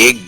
1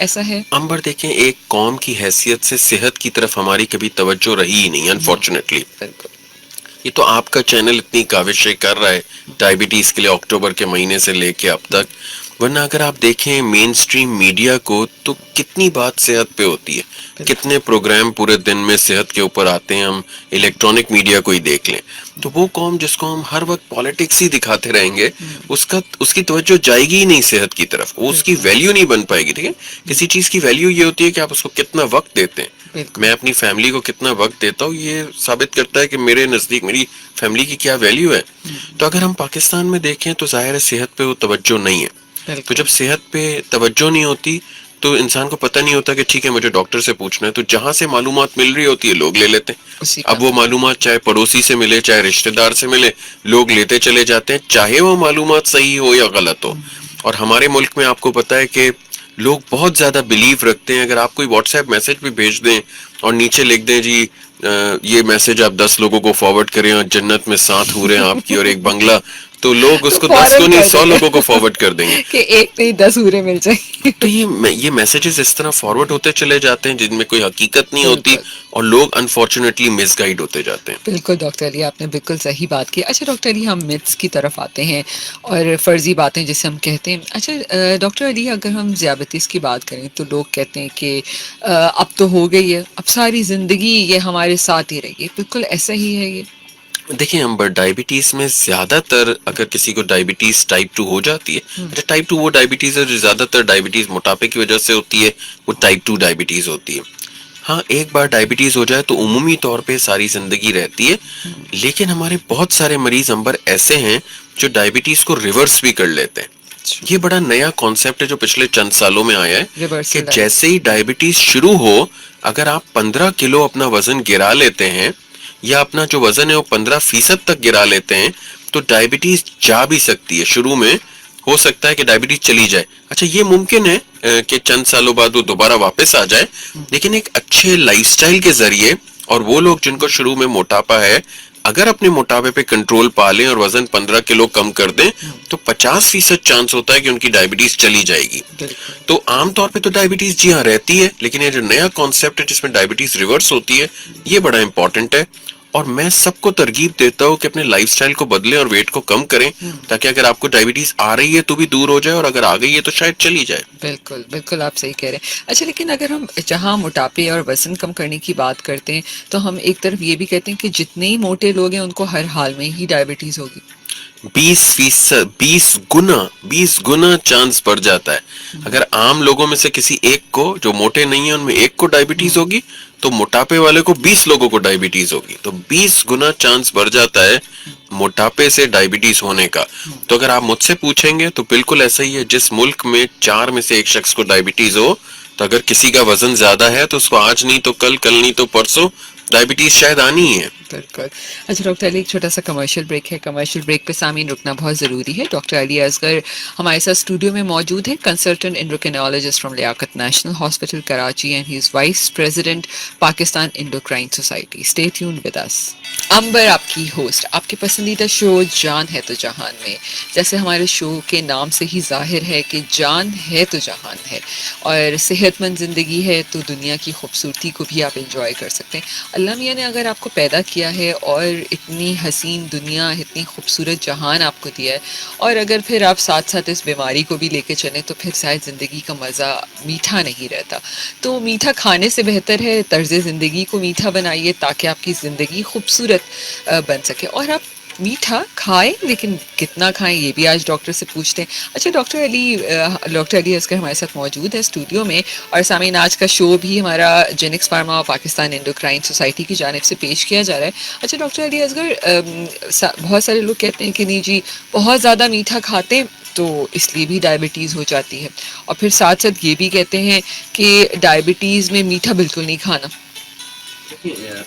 ایسا ہے؟ امبر دیکھیں، ایک قوم کی حیثیت سے صحت کی طرف ہماری کبھی توجہ رہی ہی نہیں، انفارچونیٹلی. بالکل. یہ تو آپ کا چینل اتنی کاوشیں کر رہا ہے ڈائبٹیز کے لیے اکتوبر کے مہینے سے لے کے اب تک، ورنہ اگر آپ دیکھیں مین سٹریم میڈیا کو تو کتنی بات صحت پہ ہوتی ہے، کتنے پروگرام پورے دن میں صحت کے اوپر آتے ہیں. ہم الیکٹرانک میڈیا کو ہی دیکھ لیں تو وہ قوم جس کو ہم ہر وقت پالیٹکس ہی دکھاتے رہیں گے، اس کی توجہ جائے گی ہی نہیں صحت کی طرف، وہ اس کی ویلیو نہیں بن پائے گی. ٹھیک ہے، کسی چیز کی ویلیو یہ ہوتی ہے کہ آپ اس کو کتنا وقت دیتے ہیں. میں اپنی فیملی کو کتنا وقت دیتا ہوں یہ ثابت کرتا ہے کہ میرے نزدیک میری فیملی کی کیا ویلیو ہے. تو اگر ہم پاکستان میں دیکھیں تو ظاہر ہے صحت پہ وہ توجہ نہیں ہے. تو جب صحت پہ توجہ نہیں ہوتی تو انسان کو پتہ نہیں ہوتا کہ ٹھیک ہے مجھے ڈاکٹر سے پوچھنا ہے، تو جہاں سے معلومات مل رہی ہوتی ہے لوگ لے لیتے ہیں. اب وہ معلومات چاہے پڑوسی سے ملے چاہے رشتہ دار سے ملے، لوگ لیتے چلے جاتے ہیں، چاہے وہ معلومات صحیح ہو یا غلط ہو. اور ہمارے ملک میں آپ کو پتہ ہے کہ لوگ بہت زیادہ بلیو رکھتے ہیں. اگر آپ کوئی واٹس ایپ میسج بھی بھیج دیں اور نیچے لکھ دیں جی یہ میسج آپ 10 لوگوں کو فارورڈ کریں اور جنت میں 7 حوریں آپ کی اور ایک بنگلہ، تو لوگ اس کو 10 کو نہیں 100 لوگوں کو فارورڈ کر دیں گے کہ ایک نہیں 10 حوریں مل جائیں. تو یہ میسیجز اس طرح فارورڈ ہوتے چلے جاتے ہیں جن میں کوئی حقیقت نہیں ہوتی اور لوگ انفارچونیٹلی مس گائیڈ ہوتے جاتے ہیں. بالکل ڈاکٹر علی، آپ نے بالکل صحیح بات کی. اچھا ڈاکٹر علی، ہم متس کی طرف آتے ہیں اور فرضی باتیں جسے ہم کہتے ہیں. اچھا ڈاکٹر علی، اگر ہم ذیابیطس کی بات کریں تو لوگ کہتے ہیں کہ اب تو ہو گئی ہے، اب ساری زندگی یہ ہمارے ساتھ ہی رہی ہے. بالکل ایسا ہی ہے یہ؟ دیکھیں امبر، ڈائبٹیز میں زیادہ تر اگر کسی کو ڈائبٹیز ٹائپ 2 ہو جاتی ہے، اچھا ٹائپ 2 وہ ڈائبٹیز ہے جو زیادہ تر ڈائبٹیز موٹاپے کی وجہ سے ہوتی ہے، وہ ٹائپ 2 ڈائبٹیز ہوتی ہے. ہاں ایک بار ڈائبٹیز ہو جائے تو عمومی طور پہ ساری زندگی رہتی ہے، لیکن ہمارے بہت سارے مریض امبر ایسے ہیں جو ڈائبٹیز کو ریورس بھی کر لیتے ہیں. یہ بڑا نیا کانسیپٹ ہے جو پچھلے چند سالوں میں آیا ہے کہ جیسے ہی ڈائبٹیز شروع ہو، اگر آپ 15 کلو اپنا وزن گرا لیتے ہیں یا اپنا جو وزن ہے وہ 15% تک گرا لیتے ہیں تو ڈائبٹیز جا بھی سکتی ہے. شروع میں ہو سکتا ہے کہ ڈائبٹیز چلی جائے. اچھا یہ ممکن ہے کہ چند سالوں بعد وہ دوبارہ واپس آ جائے، لیکن ایک اچھے لائف سٹائل کے ذریعے، اور وہ لوگ جن کو شروع میں موٹاپا ہے اگر اپنے موٹاپے پہ کنٹرول پا لیں اور وزن 15 کلو کم کر دیں تو 50% چانس ہوتا ہے کہ ان کی ڈائبٹیز چلی جائے گی. تو عام طور پہ تو ڈائبٹیز جی ہاں رہتی ہے، لیکن یہ جو نیا کانسیپٹ ہے جس میں ڈائبٹیز ریورس ہوتی ہے یہ بڑا امپورٹنٹ ہے. اور میں سب کو ترغیب دیتا ہوں کہ اپنے لائف سٹائل کو بدلیں اور ویٹ کو کم کریں تاکہ اگر آپ کو ڈائبٹیز آ رہی ہے تو بھی دور ہو جائے اور اگر آ گئی ہے تو شاید چلی جائے. بالکل بالکل آپ صحیح کہہ رہے ہیں. اچھا لیکن اگر ہم جہاں موٹاپے اور وزن کم کرنے کی بات کرتے ہیں تو ہم ایک طرف یہ بھی کہتے ہیں کہ جتنے ہی موٹے لوگ ہیں ان کو ہر حال میں ہی ڈائبٹیز ہوگی. 20 گنا چانس بڑھ جاتا ہے. اگر عام لوگوں میں سے کسی ایک کو جو موٹے نہیں ہیں ان میں ایک کو ڈائبٹیز ہوگی تو موٹاپے والے کو 20 لوگوں کو ڈائبٹیز ہوگی. تو 20 گنا چانس بڑھ جاتا ہے موٹاپے سے ڈائبٹیز ہونے کا. تو اگر آپ مجھ سے پوچھیں گے تو بالکل ایسا ہی ہے. جس ملک میں 4 میں سے ایک شخص کو ڈائبٹیز ہو تو اگر کسی کا وزن زیادہ ہے تو اس کو آج نہیں تو کل نہیں تو پرسوں ڈائبٹیز شاید آنی ہی ہے. بالکل. اچھا ڈاکٹر علی، ایک چھوٹا سا کمرشل بریک ہے. کمرشل بریک پہ سامعین رکنا بہت ضروری ہے. ڈاکٹر علی اصغر ہمارے ساتھ اسٹوڈیو میں موجود ہیں، consultant endocrinologist from Liaquat national hospital Karachi and he is vice president Pakistan endocrine society. Stay tuned with us. Amber آپ کی ہوسٹ، آپ کے پسندیدہ شو جان ہے تو جہان میں. جیسے ہمارے شو کے نام سے ہی ظاہر ہے کہ جان ہے تو جہان ہے، اور صحت مند زندگی ہے تو دنیا کی خوبصورتی کو بھی آپ انجوائے کر سکتے ہیں. اللہ میاں نے اگر آپ کو پیدا کیا ہے اور اتنی حسین دنیا، اتنی خوبصورت جہان آپ کو دیا ہے، اور اگر پھر آپ ساتھ ساتھ اس بیماری کو بھی لے کے چلیں تو پھر شاید زندگی کا مزہ میٹھا نہیں رہتا. تو میٹھا کھانے سے بہتر ہے طرز زندگی کو میٹھا بنائیے تاکہ آپ کی زندگی خوبصورت بن سکے. اور آپ میٹھا کھائیں لیکن کتنا کھائیں یہ بھی آج ڈاکٹر سے پوچھتے ہیں. اچھا ڈاکٹر علی اصغر ہمارے ساتھ موجود ہے اسٹوڈیو میں، اور سامعین آج کا شو بھی ہمارا جینکس فارما اور پاکستان انڈوکرائن سوسائٹی کی جانب سے پیش کیا جا رہا ہے. اچھا ڈاکٹر علی اصغر، بہت سارے لوگ کہتے ہیں کہ نہیں جی بہت زیادہ میٹھا کھاتے ہیں تو اس لیے بھی ڈائبٹیز ہو جاتی ہے، اور پھر ساتھ ساتھ یہ بھی کہتے ہیں کہ ڈائبٹیز میں میٹھا بالکل نہیں کھانا.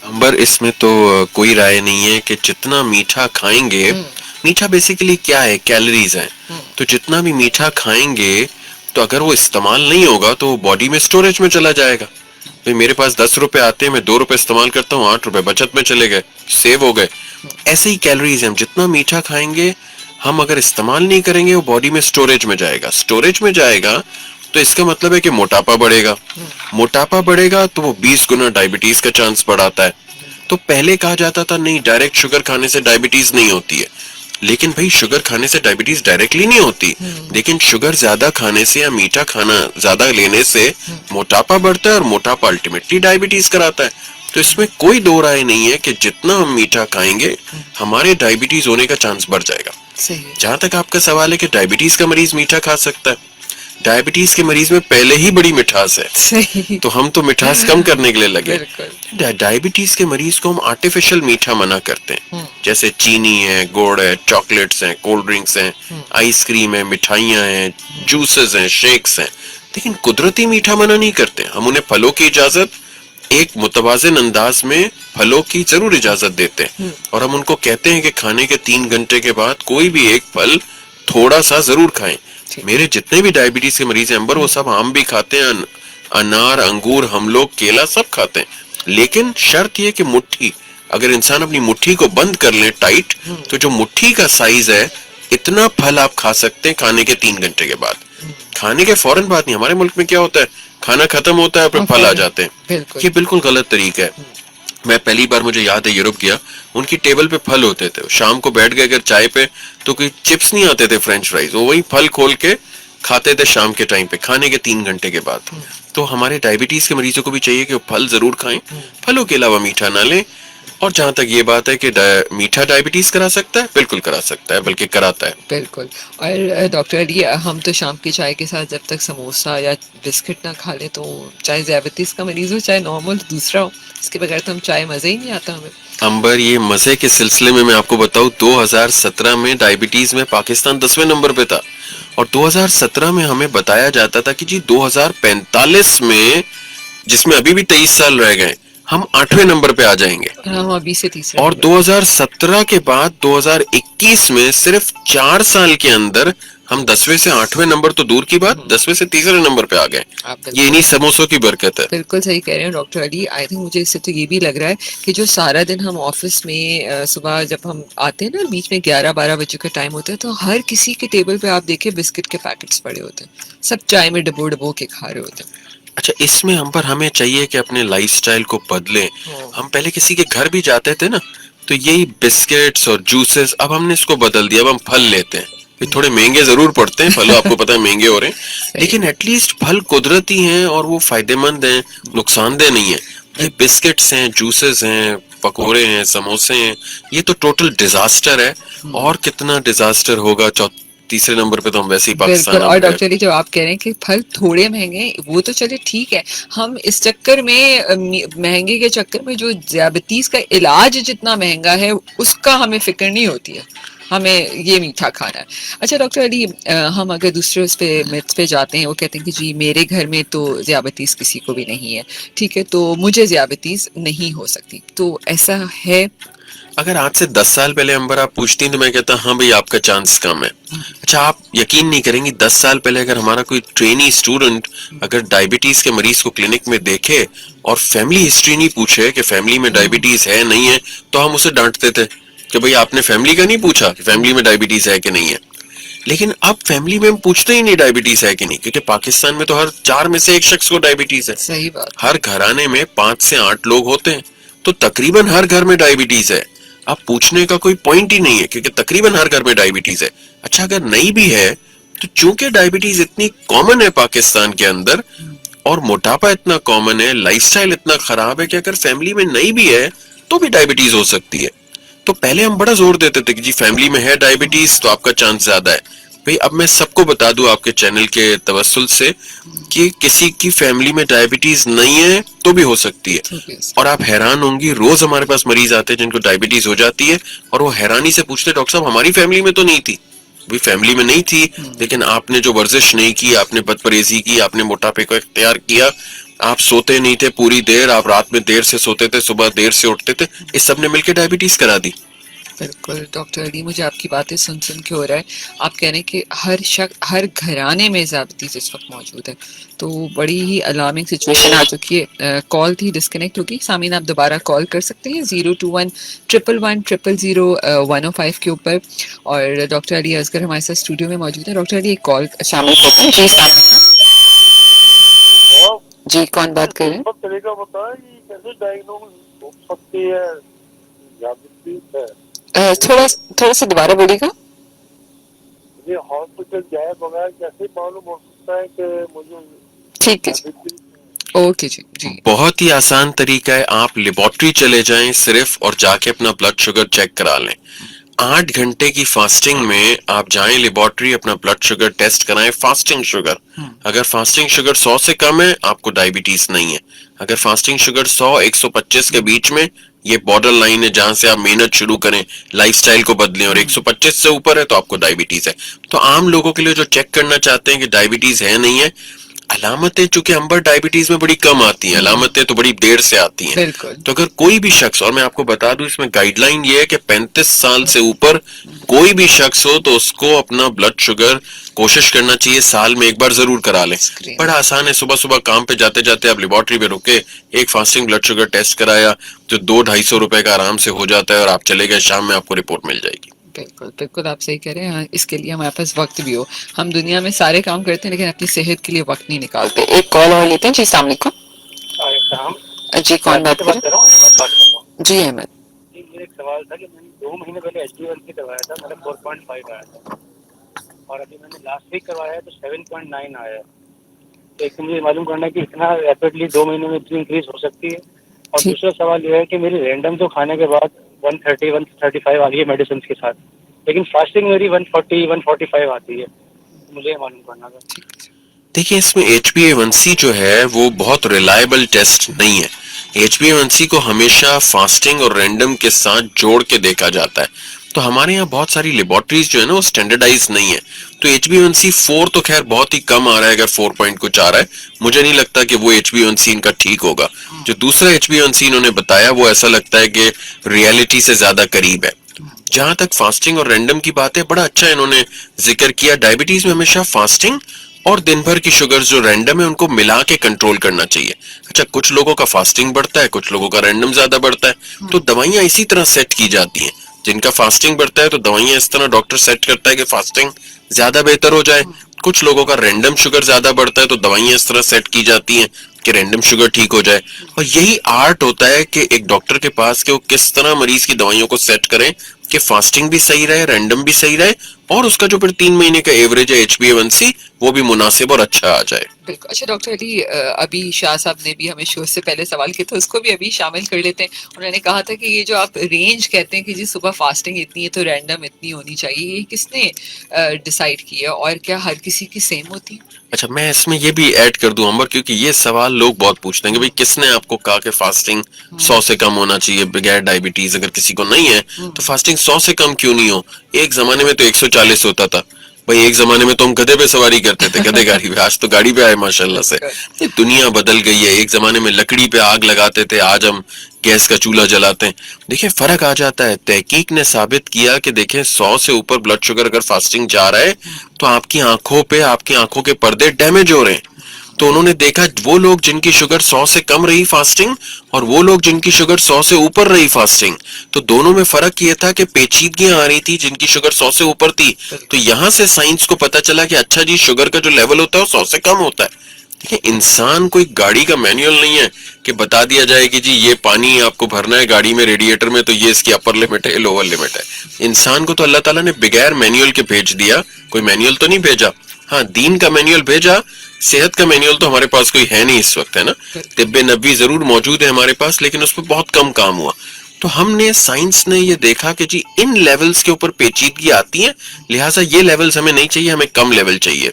امبر اس میں تو کوئی رائے نہیں ہے کہ جتنا میٹھا کھائیں گے، میٹھا بیسیکلی کیا ہے، کیلریز ہیں. تو جتنا بھی میٹھا کھائیں گے تو اگر وہ استعمال نہیں ہوگا تو وہ باڈی میں سٹوریج میں چلا جائے گا. میرے پاس 10 روپے آتے ہیں، میں 2 روپے استعمال کرتا ہوں، 8 روپے بچت میں چلے گئے، سیو ہو گئے. ایسے ہی کیلریز ہیں، جتنا میٹھا کھائیں گے ہم اگر استعمال نہیں کریں گے وہ باڈی میں سٹوریج میں جائے گا. سٹوریج میں جائے گا تو اس کا مطلب ہے کہ موٹاپا بڑھے گا. موٹاپا بڑھے گا تو وہ 20 گنا ڈائبٹیز کا چانس بڑھاتا ہے. تو پہلے کہا جاتا تھا نہیں ڈائریکٹ شوگر کھانے سے ڈائبٹیز نہیں ہوتی ہے, لیکن بھائی شوگر کھانے سے ڈائبٹیز ڈائریکٹلی نہیں ہوتی, لیکن شوگر زیادہ کھانے سے یا میٹھا کھانا زیادہ لینے سے موٹاپا بڑھتا ہے, اور موٹاپا الٹیمیٹلی ڈائبٹیز کراتا ہے. تو اس میں کوئی دو رائے نہیں ہے کہ جتنا ہم میٹھا کھائیں گے ہمارے ڈائبٹیز ہونے کا چانس بڑھ جائے گا. جہاں تک آپ کا سوال ہے کہ ڈائبٹیز کا مریض میٹھا کھا سکتا ہے, ڈائبٹیز کے مریض میں پہلے ہی بڑی مٹھاس ہے, تو ہم تو مٹھاس کم کرنے کے لیے لگے. ڈائبٹیز کے مریض کو ہم آرٹیفیشل میٹھا منع کرتے ہیں, جیسے چینی ہے, گڑ ہے, چاکلیٹس ہیں, کولڈ ڈرنکس ہیں, آئس کریم ہے, مٹھائیاں ہیں, جوسز ہیں, شیکس ہیں, لیکن قدرتی میٹھا منع نہیں کرتے. ہم انہیں پھلوں کی اجازت ایک متوازن انداز میں پھلوں کی ضرور اجازت دیتے ہیں, اور ہم ان کو کہتے ہیں کہ کھانے کے 3 گھنٹے کے بعد کوئی بھی ایک پھل تھوڑا سا ضرور کھائیں. میرے جتنے بھی ڈائبٹیز کے مریض ہیں امبر, وہ سب آم بھی کھاتے ہیں, انار, انگور, ہم لوگ کیلا سب کھاتے ہیں, لیکن شرط یہ کہ مٹھی, اگر انسان اپنی مٹھی کو بند کر لیں ٹائٹ, تو جو مٹھی کا سائز ہے اتنا پھل آپ کھا سکتے ہیں کھانے کے 3 گھنٹے کے بعد. کھانے کے فوراً بعد نہیں. ہمارے ملک میں کیا ہوتا ہے, کھانا ختم ہوتا ہے پھر پھل آ جاتے ہیں. یہ بالکل غلط طریقہ ہے. میں پہلی بار مجھے یاد ہے یورپ گیا, ان کی ٹیبل پہ پھل ہوتے تھے, شام کو بیٹھ گئے اگر چائے پہ تو کوئی چپس نہیں آتے تھے, فرینچ فرائز, وہ وہی پھل کھول کے کھاتے تھے شام کے ٹائم پہ کھانے کے 3 گھنٹے کے بعد. تو ہمارے ڈائبٹیز کے مریضوں کو بھی چاہیے کہ وہ پھل ضرور کھائیں, پھلوں کے علاوہ میٹھا نہ لیں. اور جہاں تک یہ بات ہے کہ میٹھا ڈائبٹیز کرا سکتا ہے, بالکل کرا سکتا ہے, بلکہ کراتا ہے. بالکل. اور ڈاکٹر علی, ہم تو شام کی چائے کے ساتھ جب تک سموسہ یا بسکٹ نہ کھا لیں, تو چاہے ذیابطیس کا مریض ہو چاہے نارمل دوسرا ہو, اس کے بغیر تو ہم چائے مزہ ہی نہیں آتا ہمیں. امبر, یہ مزے کے سلسلے میں آپ کو بتاؤں, 2017 میں ڈائبٹیز میں پاکستان 10ویں نمبر پہ تھا, اور 2017 میں ہمیں بتایا جاتا تھا کہ جی 2045 میں, جس میں ابھی بھی 23 سال رہ گئے, ہم 8ویں نمبر پہ آ جائیں گے. ابھی سے تیسرے. اور 2017 کے بعد 2021 میں صرف 4 سال کے اندر ہم 10ویں سے 8ویں نمبر تو دور کی بات, 10ویں سے تیسرے نمبر پہ آ گئے. یہ انہی سموسوں کی برکت ہے. بالکل صحیح کہہ رہے ہیں ڈاکٹر علی. آئی تھنک مجھے اس سے تو یہ بھی لگ رہا ہے کہ جو سارا دن ہم آفس میں صبح جب ہم آتے ہیں نا, بیچ میں 11-12 بجے کا ٹائم ہوتا ہے, تو ہر کسی کے ٹیبل پہ آپ دیکھیں بسکٹ کے پیکٹس پڑے ہوتے ہیں, سب چائے میں ڈبو کے کھا رہے ہوتے ہیں. اچھا, اس میں ہم پر ہمیں چاہیے کہ اپنے لائف سٹائل کو بدلیں. ہم پہلے کسی کے گھر بھی جاتے تھے نا, تو یہی بسکٹس اور جوسز, اب ہم نے اس کو بدل دیا, اب ہم پھل لیتے ہیں. تھوڑے مہنگے ضرور پڑتے ہیں پھل, آپ کو پتا ہے مہنگے ہو رہے ہیں, لیکن ایٹ لیسٹ پھل قدرتی ہیں اور وہ فائدے مند ہیں, نقصان دہ نہیں ہے. یہ بسکٹس ہیں, جوسز ہیں, پکوڑے ہیں, سموسے ہیں, یہ تو ٹوٹل ڈیزاسٹر ہے. اور کتنا ڈیزاسٹر ہوگا, تیسرے نمبر پہ تو ہم ویسے ہی پاکستان. اور ڈاکٹر علی, جب آپ کہہ رہے ہیں کہ پھل تھوڑے مہنگے, وہ تو چلے ٹھیک ہے, ہم اس چکر میں مہنگے کے چکر میں جو ذیابطیس کا علاج جتنا مہنگا ہے اس کا ہمیں فکر نہیں ہوتی ہے, ہمیں یہ میٹھا کھانا ہے. اچھا ڈاکٹر علی, ہم اگر دوسرے اس پہ میتھ پہ جاتے ہیں, وہ کہتے ہیں کہ جی میرے گھر میں تو ذیابطیس کسی کو بھی نہیں ہے, ٹھیک ہے, تو مجھے ذیابطیس نہیں ہو سکتی, تو ایسا ہے؟ اگر آج سے 10 سال پہلے امبر آپ پوچھتی ہیں تو میں کہتا ہاں بھئی آپ کا چانس کم ہے. اچھا, آپ یقین نہیں کریں گی, 10 سال پہلے اگر ہمارا کوئی ٹرینی اسٹوڈنٹ اگر ڈائبٹیز کے مریض کو کلینک میں دیکھے اور فیملی ہسٹری نہیں پوچھے کہ فیملی میں ڈائبٹیز ہے نہیں ہے, تو ہم اسے ڈانٹتے تھے کہ بھئی آپ نے فیملی کا نہیں پوچھا کہ فیملی میں ڈائبٹیز ہے کہ نہیں ہے. لیکن اب فیملی میں ہم پوچھتے ہی نہیں ڈائبٹیز ہے کہ نہیں, کیونکہ پاکستان میں تو ہر 4 میں سے 1 شخص کو ڈائبٹیز ہے. صحیح بات. ہر گھرانے میں 5 سے 8 لوگ ہوتے ہیں, تو تقریباً ہر گھر میں ڈائبٹیز ہے. اب پوچھنے کا کوئی پوائنٹ ہی نہیں ہے, کیونکہ تقریباً ہر گھر میں ڈائبٹیز ہے. اچھا, اگر نہیں بھی ہے تو چونکہ ڈائبٹیز اتنی کامن ہے پاکستان کے اندر, اور موٹاپا اتنا کامن ہے, لائف سٹائل اتنا خراب ہے, کہ اگر فیملی میں نہیں بھی ہے تو بھی ڈائبٹیز ہو سکتی ہے. تو پہلے ہم بڑا زور دیتے تھے کہ جی فیملی میں ہے ڈائبٹیز تو آپ کا چانس زیادہ ہے. بھئی اب میں سب کو بتا دوں آپ کے چینل کے توسل سے کہ کسی کی فیملی میں ڈائبٹیز نہیں ہے تو بھی ہو سکتی ہے. اور آپ حیران ہوں گی, روز ہمارے پاس مریض آتے ہیں جن کو ڈائبٹیز ہو جاتی ہے, اور وہ حیرانی سے پوچھتے ڈاکٹر صاحب ہماری فیملی میں تو نہیں تھی. بھی فیملی میں نہیں تھی, لیکن آپ نے جو ورزش نہیں کی, آپ نے بد پرہیزی کی, آپ نے موٹاپے کو اختیار کیا, آپ سوتے نہیں تھے پوری دیر, آپ رات میں دیر سے سوتے تھے, صبح دیر سے اٹھتے تھے, اس سب نے مل کے ڈائبٹیز کرا دی. بالکل ڈاکٹر علی, مجھے آپ کی باتیں سن کے ہو رہا ہے, آپ کہہ رہے ہیں کہ ہر گھرانے میں ذیابطیس اس وقت موجود ہے, تو بڑی ہی الارمنگ سچویشن آ چکی ہے. کال تھی ڈسکنیکٹ ہوگی, سامعین آپ دوبارہ کال کر سکتے ہیں 021-111-000-105 کے اوپر. اور ڈاکٹر علی اصغر ہمارے ساتھ اسٹوڈیو میں موجود ہے. ڈاکٹر علی ایک کال شامل ہوتا ہے. جی السلام علیکم. جی کون بات کر رہے ہیں؟ طریقہ بتائیں کہ کیسے ڈائگنوز ہو سکتی ہے ذیابیطس ہے؟ تھوڑا سا دوبارہ بولیے گا. مجھے ہاسپٹل جائے بغیر کیسے معلوم ہو سکتا ہے کہ مجھے ٹھیک ہے جی. اوکے جی. جی بہت ہی آسان طریقہ ہے, آپ لیبارٹری چلے جائیں صرف اور جا کے اپنا بلڈ شوگر چیک کرا لیں. 8 گھنٹے کی فاسٹنگ میں آپ جائیں لیبارٹری, اپنا بلڈ شوگر ٹیسٹ کرائیں, فاسٹنگ شوگر. اگر فاسٹنگ شوگر 100 سے کم ہے آپ کو ڈائبٹیز نہیں ہے. اگر فاسٹنگ شوگر 100-125 کے بیچ میں, یہ بارڈر لائن ہے جہاں سے آپ محنت شروع کریں, لائف سٹائل کو بدلیں, اور 125 سے اوپر ہے تو آپ کو ڈائبٹیز ہے. تو عام لوگوں کے لیے جو چیک کرنا چاہتے ہیں کہ ڈائبٹیز ہے نہیں ہے, علامتیں چونکہ ہم پر ڈائبٹیز میں بڑی کم آتی ہیں, علامتیں تو بڑی دیر سے آتی ہیں. بالکل. تو اگر کوئی بھی شخص, اور میں آپ کو بتا دوں اس میں گائیڈ لائن یہ ہے کہ 35 سال سے اوپر کوئی بھی شخص ہو تو اس کو اپنا بلڈ شوگر کوشش کرنا چاہیے سال میں ایک بار ضرور کرا لیں. بڑا آسان ہے, صبح صبح کام پہ جاتے جاتے آپ لیبارٹری میں رکے, ایک فاسٹنگ بلڈ شوگر ٹیسٹ کرایا, جو 200-250 روپے کا آرام سے ہو جاتا ہے, اور آپ چلے گئے, شام میں آپ کو رپورٹ مل جائے گی. بالکل بالکل آپ صحیح کہہ رہے ہیں. اس کے لیے ہمارے پاس وقت بھی ہو, ہم دنیا میں سارے کام کرتے ہیں لیکن اپنی صحت کے لیے وقت نہیں نکالتے. ایک کال اور لیتے ہیں. جی السلام علیکم. جی کون بات کر رہے ہیں؟ جی احمد. جی میرا ایک سوال تھا کہ میں نے 2 مہینے پہلے HbA1c کروایا تھا, میرا 4.5 آیا تھا, اور ابھی میں نے لاسٹ ویک کروایا ہے تو 7.9 آیا ہے. تو ایک تو مجھے معلوم کرنا ہے کہ اتنا ریپڈلی 2 مہینے میں اتنی انکریز ہو سکتی ہے. اور دوسرا سوال یہ ہے کہ میری رینڈم تو کھانے کے بعد 130-135 آ رہی ہے میڈیسنس کے ساتھ, لیکن فاسٹنگ میری 140-145 آتی ہے. مجھے یہ معلوم کرنا تھا. دیکھیں اس میں HbA1c جو ہے وہ بہت ریلائبل ٹیسٹ نہیں ہے. HbA1c کو ہمیشہ فاسٹنگ اور رینڈم کے ساتھ جوڑ کے دیکھا جاتا ہے. تو ہمارے یہاں بہت ساری لیبارٹریز جو ہے نا وہ اسٹینڈرڈائز نہیں ہے. تو HbA1c 4 تو خیر بہت ہی کم آ رہا ہے, اگر 4 پوائنٹ کچھ آ رہا ہے, مجھے نہیں لگتا کہ وہ HbA1c ان کا ٹھیک ہوگا. جو دوسرا HbA1c انہوں نے بتایا وہ ایسا لگتا ہے کہ ریئلٹی سے زیادہ قریب ہے. جہاں تک فاسٹنگ اور رینڈم کی بات ہے, بڑا اچھا انہوں نے ذکر کیا. ڈائبٹیز میں ہمیشہ فاسٹنگ اور دن بھر کی شوگر جو رینڈم ہے ان کو ملا کے کنٹرول کرنا چاہیے. اچھا کچھ لوگوں کا فاسٹنگ بڑھتا ہے, کچھ لوگوں کا رینڈم زیادہ بڑھتا ہے, تو دوائیاں اسی طرح سیٹ کی جاتی ہیں. جن کا فاسٹنگ بڑھتا ہے تو دوائیاں اس طرح ڈاکٹر سیٹ کرتا ہے کہ فاسٹنگ زیادہ بہتر ہو جائے. کچھ لوگوں کا رینڈم شوگر زیادہ بڑھتا ہے تو دوائیاں اس طرح سیٹ کی جاتی ہیں کہ رینڈم شوگر ٹھیک ہو جائے. اور یہی آرٹ ہوتا ہے کہ ایک ڈاکٹر کے پاس کہ وہ کس طرح مریض کی دوائیوں کو سیٹ کریں کہ فاسٹنگ بھی صحیح رہے, رینڈم بھی صحیح رہے, اور اس کا جو پھر 3 مہینے کا ایوریج ہے HbA1c وہ بھی مناسب اور اچھا آ جائے. بالکل. اچھا ڈاکٹر علی, ابھی شاہ صاحب نے بھی ہمیں شو سے پہلے سوال کیا تھا, اس کو بھی ابھی شامل کر لیتے ہیں. انہوں نے کہا تھا کہ یہ جو آپ رینج کہتے ہیں کہ جی صبح فاسٹنگ اتنی ہے تو رینڈم اتنی ہونی چاہیے, یہ کس نے ڈیسائیڈ کیا, اور کیا ہر کسی کی سیم ہوتی ہے؟ اچھا میں اس میں یہ بھی ایڈ کر دوں عمر, کیونکہ یہ سوال لوگ بہت پوچھتے ہیں کہ بھئی کس نے آپ کو کہا کہ فاسٹنگ 100 سے کم ہونا چاہیے بغیر ڈائبٹیز. اگر کسی کو نہیں ہے تو فاسٹنگ 100 سے کم کیوں نہیں ہو؟ ایک زمانے میں تو 140 ہوتا تھا بھائی. ایک زمانے میں تو ہم گدھے پہ سواری کرتے تھے, گدھے گاڑی پہ, آج تو گاڑی پہ آئے ماشاءاللہ سے. یہ دنیا بدل گئی ہے. ایک زمانے میں لکڑی پہ آگ لگاتے تھے, آج ہم گیس کا چولہا جلاتے ہیں. دیکھیں فرق آ جاتا ہے. تحقیق نے ثابت کیا کہ دیکھیں 100 سے اوپر بلڈ شوگر اگر فاسٹنگ جا رہا ہے تو آپ کی آنکھوں پہ, آپ کی آنکھوں کے پردے ڈیمیج ہو رہے ہیں. تو انہوں نے دیکھا وہ لوگ جن کی شوگر 100 سے کم رہی فاسٹنگ, اور وہ لوگ جن کی شوگر 100 سے اوپر رہی فاسٹنگ, تو دونوں میں فرق یہ تھا کہ پیچیدگیاں آ رہی تھی جن کی شوگر 100 سے اوپر تھی. تو یہاں سے سائنس کو پتا چلا کہ اچھا جی شوگر کا جو لیول ہوتا ہے وہ 100 سے کم ہوتا ہے. دیکھیں انسان کوئی گاڑی کا مینیول نہیں ہے کہ بتا دیا جائے کہ جی یہ پانی آپ کو بھرنا ہے گاڑی میں ریڈیٹر میں, تو یہ اس کی اپر لمٹ ہے, لوور لمٹ ہے. انسان کو تو اللہ تعالیٰ نے بغیر مینیول کے بھیج دیا, کوئی مینیول تو نہیں بھیجا. ہاں دین کا مینیول بھیجا, صحت کا مینیول تو ہمارے پاس کوئی ہے نہیں اس وقت, ہے نا. طب نبوی ضرور موجود ہے ہمارے پاس, لیکن اس پہ بہت کم کام ہوا. تو ہم نے, سائنس نے یہ دیکھا کہ جی ان لیولز کے اوپر پیچیدگی آتی ہے, لہٰذا یہ لیولز ہمیں نہیں چاہیے, ہمیں کم لیول چاہیے.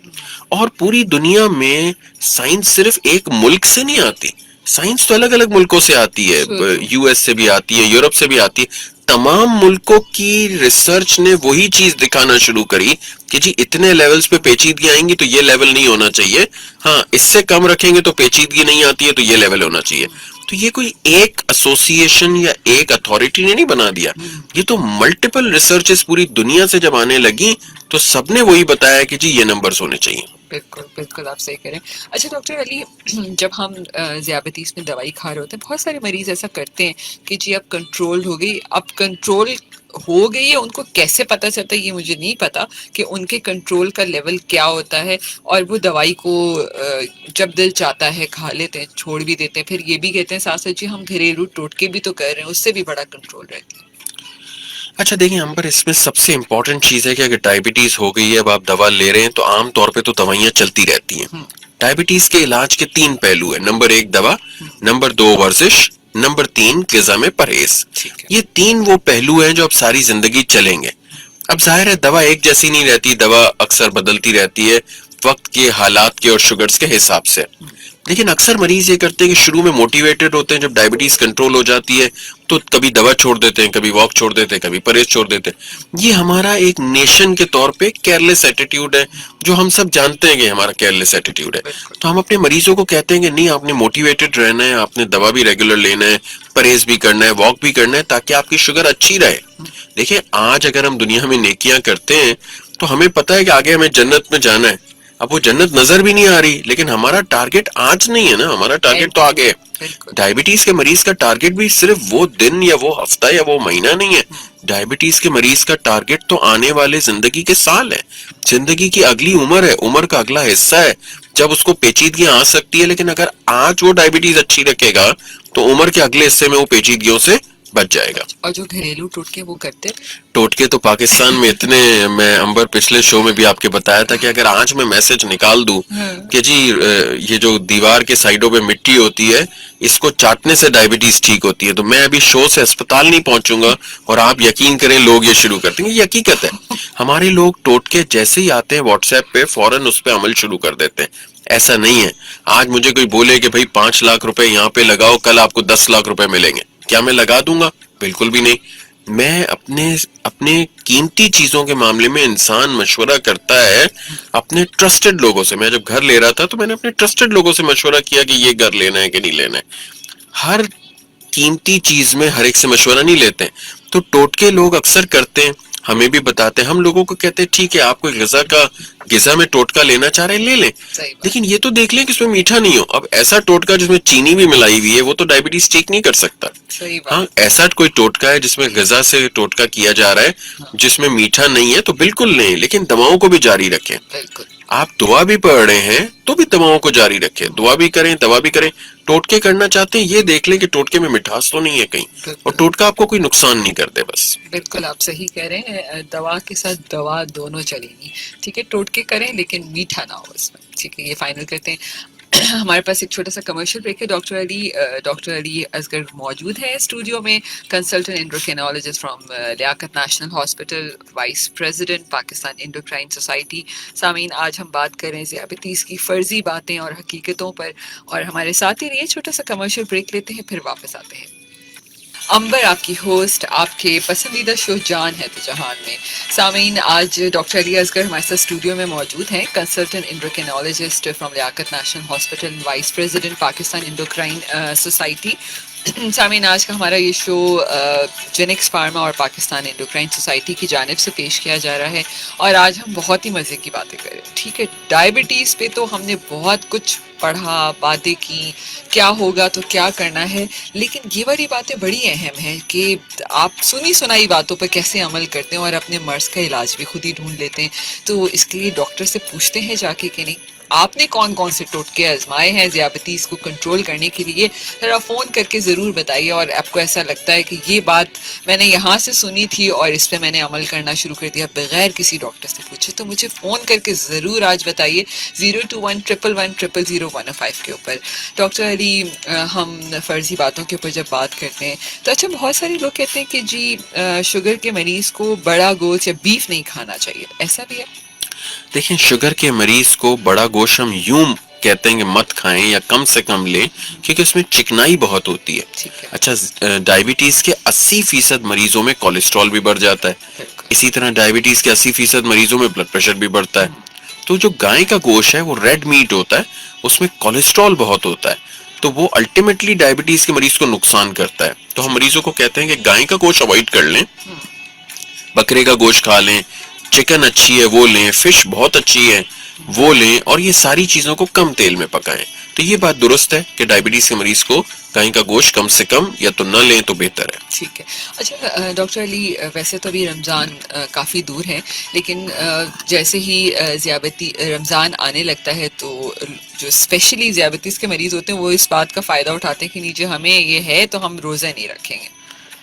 اور پوری دنیا میں سائنس صرف ایک ملک سے نہیں آتی, سائنس تو الگ الگ ملکوں سے آتی ہے, US سے بھی آتی ہے, یورپ سے بھی آتی ہے. تمام ملکوں کی ریسرچ نے وہی چیز دکھانا شروع کری کہ جی اتنے لیولز پہ پیچیدگی آئیں گی تو یہ لیول نہیں ہونا چاہیے, ہاں اس سے کم رکھیں گے تو پیچیدگی نہیں آتی ہے تو یہ لیول ہونا چاہیے. تو یہ کوئی ایک ایسوسیشن یا ایک اتھارٹی نے نہیں بنا دیا, یہ تو ملٹیپل ریسرچز پوری دنیا سے جب آنے لگی تو سب نے وہی بتایا کہ جی یہ نمبرز ہونے چاہیے. بالکل بالکل آپ صحیح کریں. اچھا ڈاکٹر علی، جب ہم ذیابیطیس میں دوائی کھا رہے ہوتے ہیں، بہت سارے مریض ایسا کرتے ہیں کہ جی اب کنٹرول ہو گئی. اب کنٹرول ہو گئی ہے، ان کو کیسے پتہ چلتا ہے یہ مجھے نہیں پتا کہ ان کے کنٹرول کا لیول کیا ہوتا ہے، اور وہ دوائی کو جب دل چاہتا ہے کھا لیتے ہیں، چھوڑ بھی دیتے ہیں، پھر یہ بھی کہتے ہیں ساتھ ساتھ جی ہم گھریلو ٹوٹکے بھی تو کر رہے ہیں، اس سے بھی بڑا کنٹرول رہتی ہے. اچھا دیکھیں ہم پر اس میں سب سے امپورٹنٹ چیز ہے کہ اگر ڈائبٹیز ہو گئی ہے، اب آپ دوا لے رہے ہیں تو عام طور پہ تو دوائیاں چلتی رہتی ہیں. ڈائبٹیز کے علاج کے 3 پہلو ہیں. نمبر 1 دوا، نمبر 2 ورزش، نمبر 3 غذا میں پرہیز. یہ 3 وہ پہلو ہیں جو اب ساری زندگی چلیں گے. اب ظاہر ہے دوا ایک جیسی نہیں رہتی، دوا اکثر بدلتی رہتی ہے وقت کے حالات کے اور شوگرز کے حساب سے. لیکن اکثر مریض یہ کرتے ہیں کہ شروع میں موٹیویٹڈ ہوتے ہیں، جب ڈائبٹیز کنٹرول ہو جاتی ہے تو کبھی دوا چھوڑ دیتے ہیں، کبھی واک چھوڑ دیتے ہیں، کبھی پرہیز چھوڑ دیتے ہیں. یہ ہمارا ایک نیشن کے طور پہ کیئرلیس ایٹیٹیوڈ ہے، جو ہم سب جانتے ہیں کہ ہمارا کیئرلیس ایٹیٹیوڈ ہے. تو ہم اپنے مریضوں کو کہتے ہیں کہ نہیں، آپ نے موٹیویٹڈ رہنا ہے، آپ نے دوا بھی ریگولر لینا ہے، پرہیز بھی کرنا ہے، واک بھی کرنا ہے، تاکہ آپ کی شوگر اچھی رہے. دیکھیں آج اگر ہم دنیا میں نیکیاں کرتے ہیں تو ہمیں پتہ ہے کہ آگے ہمیں جنت میں جانا ہے. اب وہ جنت نظر بھی نہیں آ رہی، لیکن ہمارا ٹارگٹ آج نہیں ہے نا، ہمارا ٹارگٹ تو آگے ہے. ڈائبٹیز کے مریض کا ٹارگٹ بھی صرف وہ دن یا وہ ہفتہ یا وہ مہینہ نہیں ہے. ڈائبٹیز کے مریض کا ٹارگٹ تو آنے والے زندگی کے سال ہے، زندگی کی اگلی عمر ہے، عمر کا اگلا حصہ ہے جب اس کو پیچیدگیاں آ سکتی ہے. لیکن اگر آج وہ ڈائبٹیز اچھی رکھے گا تو عمر کے اگلے حصے میں وہ پیچیدگیوں سے بچ جائے گا. اور جو گھریلو ٹوٹکے وہ کرتے ٹوٹکے تو پاکستان میں اتنے، میں امبر پچھلے شو میں بھی آپ کے بتایا تھا کہ اگر آج میں میسج نکال دوں کہ جی یہ جو دیوار کے سائیڈوں پہ مٹی ہوتی ہے اس کو چاٹنے سے ڈائبٹیز ٹھیک ہوتی ہے، تو میں ابھی شو سے اسپتال نہیں پہنچوں گا اور آپ یقین کریں لوگ یہ شروع کرتے ہیں. یہ حقیقت ہے، ہمارے لوگ ٹوٹکے جیسے ہی آتے ہیں واٹس ایپ پہ فوراً اس پہ عمل شروع کر دیتے ہیں. ایسا نہیں ہے. آج مجھے کوئی بولے کہ بھائی 5 لاکھ روپے یہاں پہ لگاؤ، کل آپ کو 10 لاکھ روپے ملیں گے، کیا میں لگا دوں گا؟ بالکل بھی نہیں. میں اپنے قیمتی چیزوں کے معاملے میں انسان مشورہ کرتا ہے اپنے ٹرسٹڈ لوگوں سے. میں جب گھر لے رہا تھا تو میں نے اپنے ٹرسٹڈ لوگوں سے مشورہ کیا کہ یہ گھر لینا ہے کہ نہیں لینا ہے. ہر قیمتی چیز میں ہر ایک سے مشورہ نہیں لیتے ہیں. تو ٹوٹکے لوگ اکثر کرتے ہیں، ہمیں بھی بتاتے ہیں، ہم لوگوں کو کہتے ہیں ٹھیک ہے آپ کو غذا میں ٹوٹکا لینا چاہ رہے ہیں لے لیں، لیکن یہ تو دیکھ لیں کہ اس میں میٹھا نہیں ہو. اب ایسا ٹوٹکا جس میں چینی بھی ملائی ہوئی ہے وہ تو ڈائبٹیز ٹھیک نہیں کر سکتا. ہاں ایسا کوئی ٹوٹکا ہے جس میں غذا سے ٹوٹکا کیا جا رہا ہے جس میں میٹھا نہیں ہے تو بالکل نہیں، لیکن دواؤں کو بھی جاری رکھیں. آپ دعا بھی پڑھ رہے ہیں تو بھی دواؤں کو جاری رکھیں، دعا بھی کریں دوا بھی کریں. ٹوٹکے کرنا چاہتے ہیں یہ دیکھ لیں کہ ٹوٹکے میں مٹھاس تو نہیں ہے کہیں، اور ٹوٹکا آپ کو کوئی نقصان نہیں کرتے. بس بالکل آپ صحیح کہہ رہے ہیں، دوا کے ساتھ دوا دونوں چلیں گی. ٹھیک ہے، ٹوٹکے کریں لیکن میٹھا نہ ہو اس میں. ٹھیک ہے، یہ فائنل کرتے ہیں. ہمارے پاس ایک چھوٹا سا کمرشل بریک ہے. ڈاکٹر علی اصغر موجود ہے اسٹوڈیو میں، consultant endocrinologist from Liaquat national hospital, vice president Pakistan endocrine society. سامعین آج ہم بات کر رہے ہیں ذیابیطیز کی فرضی باتیں اور حقیقتوں پر، اور ہمارے ساتھ ہی رہیے. چھوٹا سا کمرشل بریک لیتے ہیں پھر واپس آتے ہیں. امبر آپ کی ہوسٹ، آپ کے پسندیدہ شو جان ہے تو جہان میں. سامعین آج ڈاکٹر علی اصغر ہمارے ساتھ اسٹوڈیو میں موجود ہیں، consultant endocrinologist from Liaquat national hospital, vice president Pakistan endocrine society. سامعین آج کا ہمارا یہ شو جینکس فارما اور پاکستان انڈوکرائن سوسائٹی کی جانب سے پیش کیا جا رہا ہے، اور آج ہم بہت ہی مزے کی باتیں کریں. ٹھیک ہے، ڈائبٹیز پہ تو ہم نے بہت کچھ پڑھا، باتیں کی، کیا ہوگا تو کیا کرنا ہے، لیکن یہ والی باتیں بڑی اہم ہیں کہ آپ سنی سنائی باتوں پہ کیسے عمل کرتے ہیں اور اپنے مرض کا علاج بھی خود ہی ڈھونڈ لیتے ہیں. تو اس کے لیے ڈاکٹر سے پوچھتے ہیں جا کے کہ نہیں آپ نے کون کون سے ٹوٹکے آزمائے ہیں ذیابیطیز کو کنٹرول کرنے کے لیے. ذرا فون کر کے ضرور بتائیے، اور آپ کو ایسا لگتا ہے کہ یہ بات میں نے یہاں سے سنی تھی اور اس پہ میں نے عمل کرنا شروع کر دیا بغیر کسی ڈاکٹر سے پوچھے، تو مجھے فون کر کے ضرور آج بتائیے 02111001005 کے اوپر. ڈاکٹر علی، ہم فرضی باتوں کے اوپر جب بات کرتے ہیں تو اچھا بہت سارے لوگ کہتے ہیں کہ جی شوگر کے مریض کو بڑا گوشت یا بیف نہیں کھانا چاہیے، ایسا بھی ہے؟ دیکھیں شوگر کے مریض کو بڑا گوشت ہم یوں کہتے ہیں کہ مت کھائیں یا کم سے کم لیں، کیونکہ اس میں چکنائی بہت ہوتی ہے. اچھا ڈائبٹیز کے 80% مریضوں میں کولیسٹرول بھی بڑھ جاتا ہے، اسی طرح ڈائبٹیز کے 80% مریضوں میں بلڈ پریشر بھی بڑھتا ہے. تو جو گائے کا گوشت ہے وہ ریڈ میٹ ہوتا ہے، اس میں کولیسٹرول بہت ہوتا ہے، تو وہ الٹیمیٹلی ڈائبٹیز کے مریض کو نقصان کرتا ہے. تو ہم مریضوں کو کہتے ہیں کہ گائے کا گوشت اوائڈ کر لیں، بکرے کا گوشت کھا لیں، چکن اچھی ہے وہ لیں، فش بہت اچھی ہے، وہ لیں اور یہ ساری چیزوں کو کم تیل میں پکائیں. تو یہ بات درست ہے کہ ڈائبٹیز کے مریض کو گائے کا گوشت کم سے کم یا تو نہ لیں تو بہتر ہے. ٹھیک ہے. اچھا ڈاکٹر علی، ویسے تو ابھی رمضان کافی دور ہے، لیکن جیسے ہی ذیابتی رمضان آنے لگتا ہے تو جو اسپیشلی ذیابطیس کے مریض ہوتے ہیں وہ اس بات کا فائدہ اٹھاتے ہیں کہ نیچے ہمیں یہ ہے تو ہم روزہ نہیں رکھیں گے.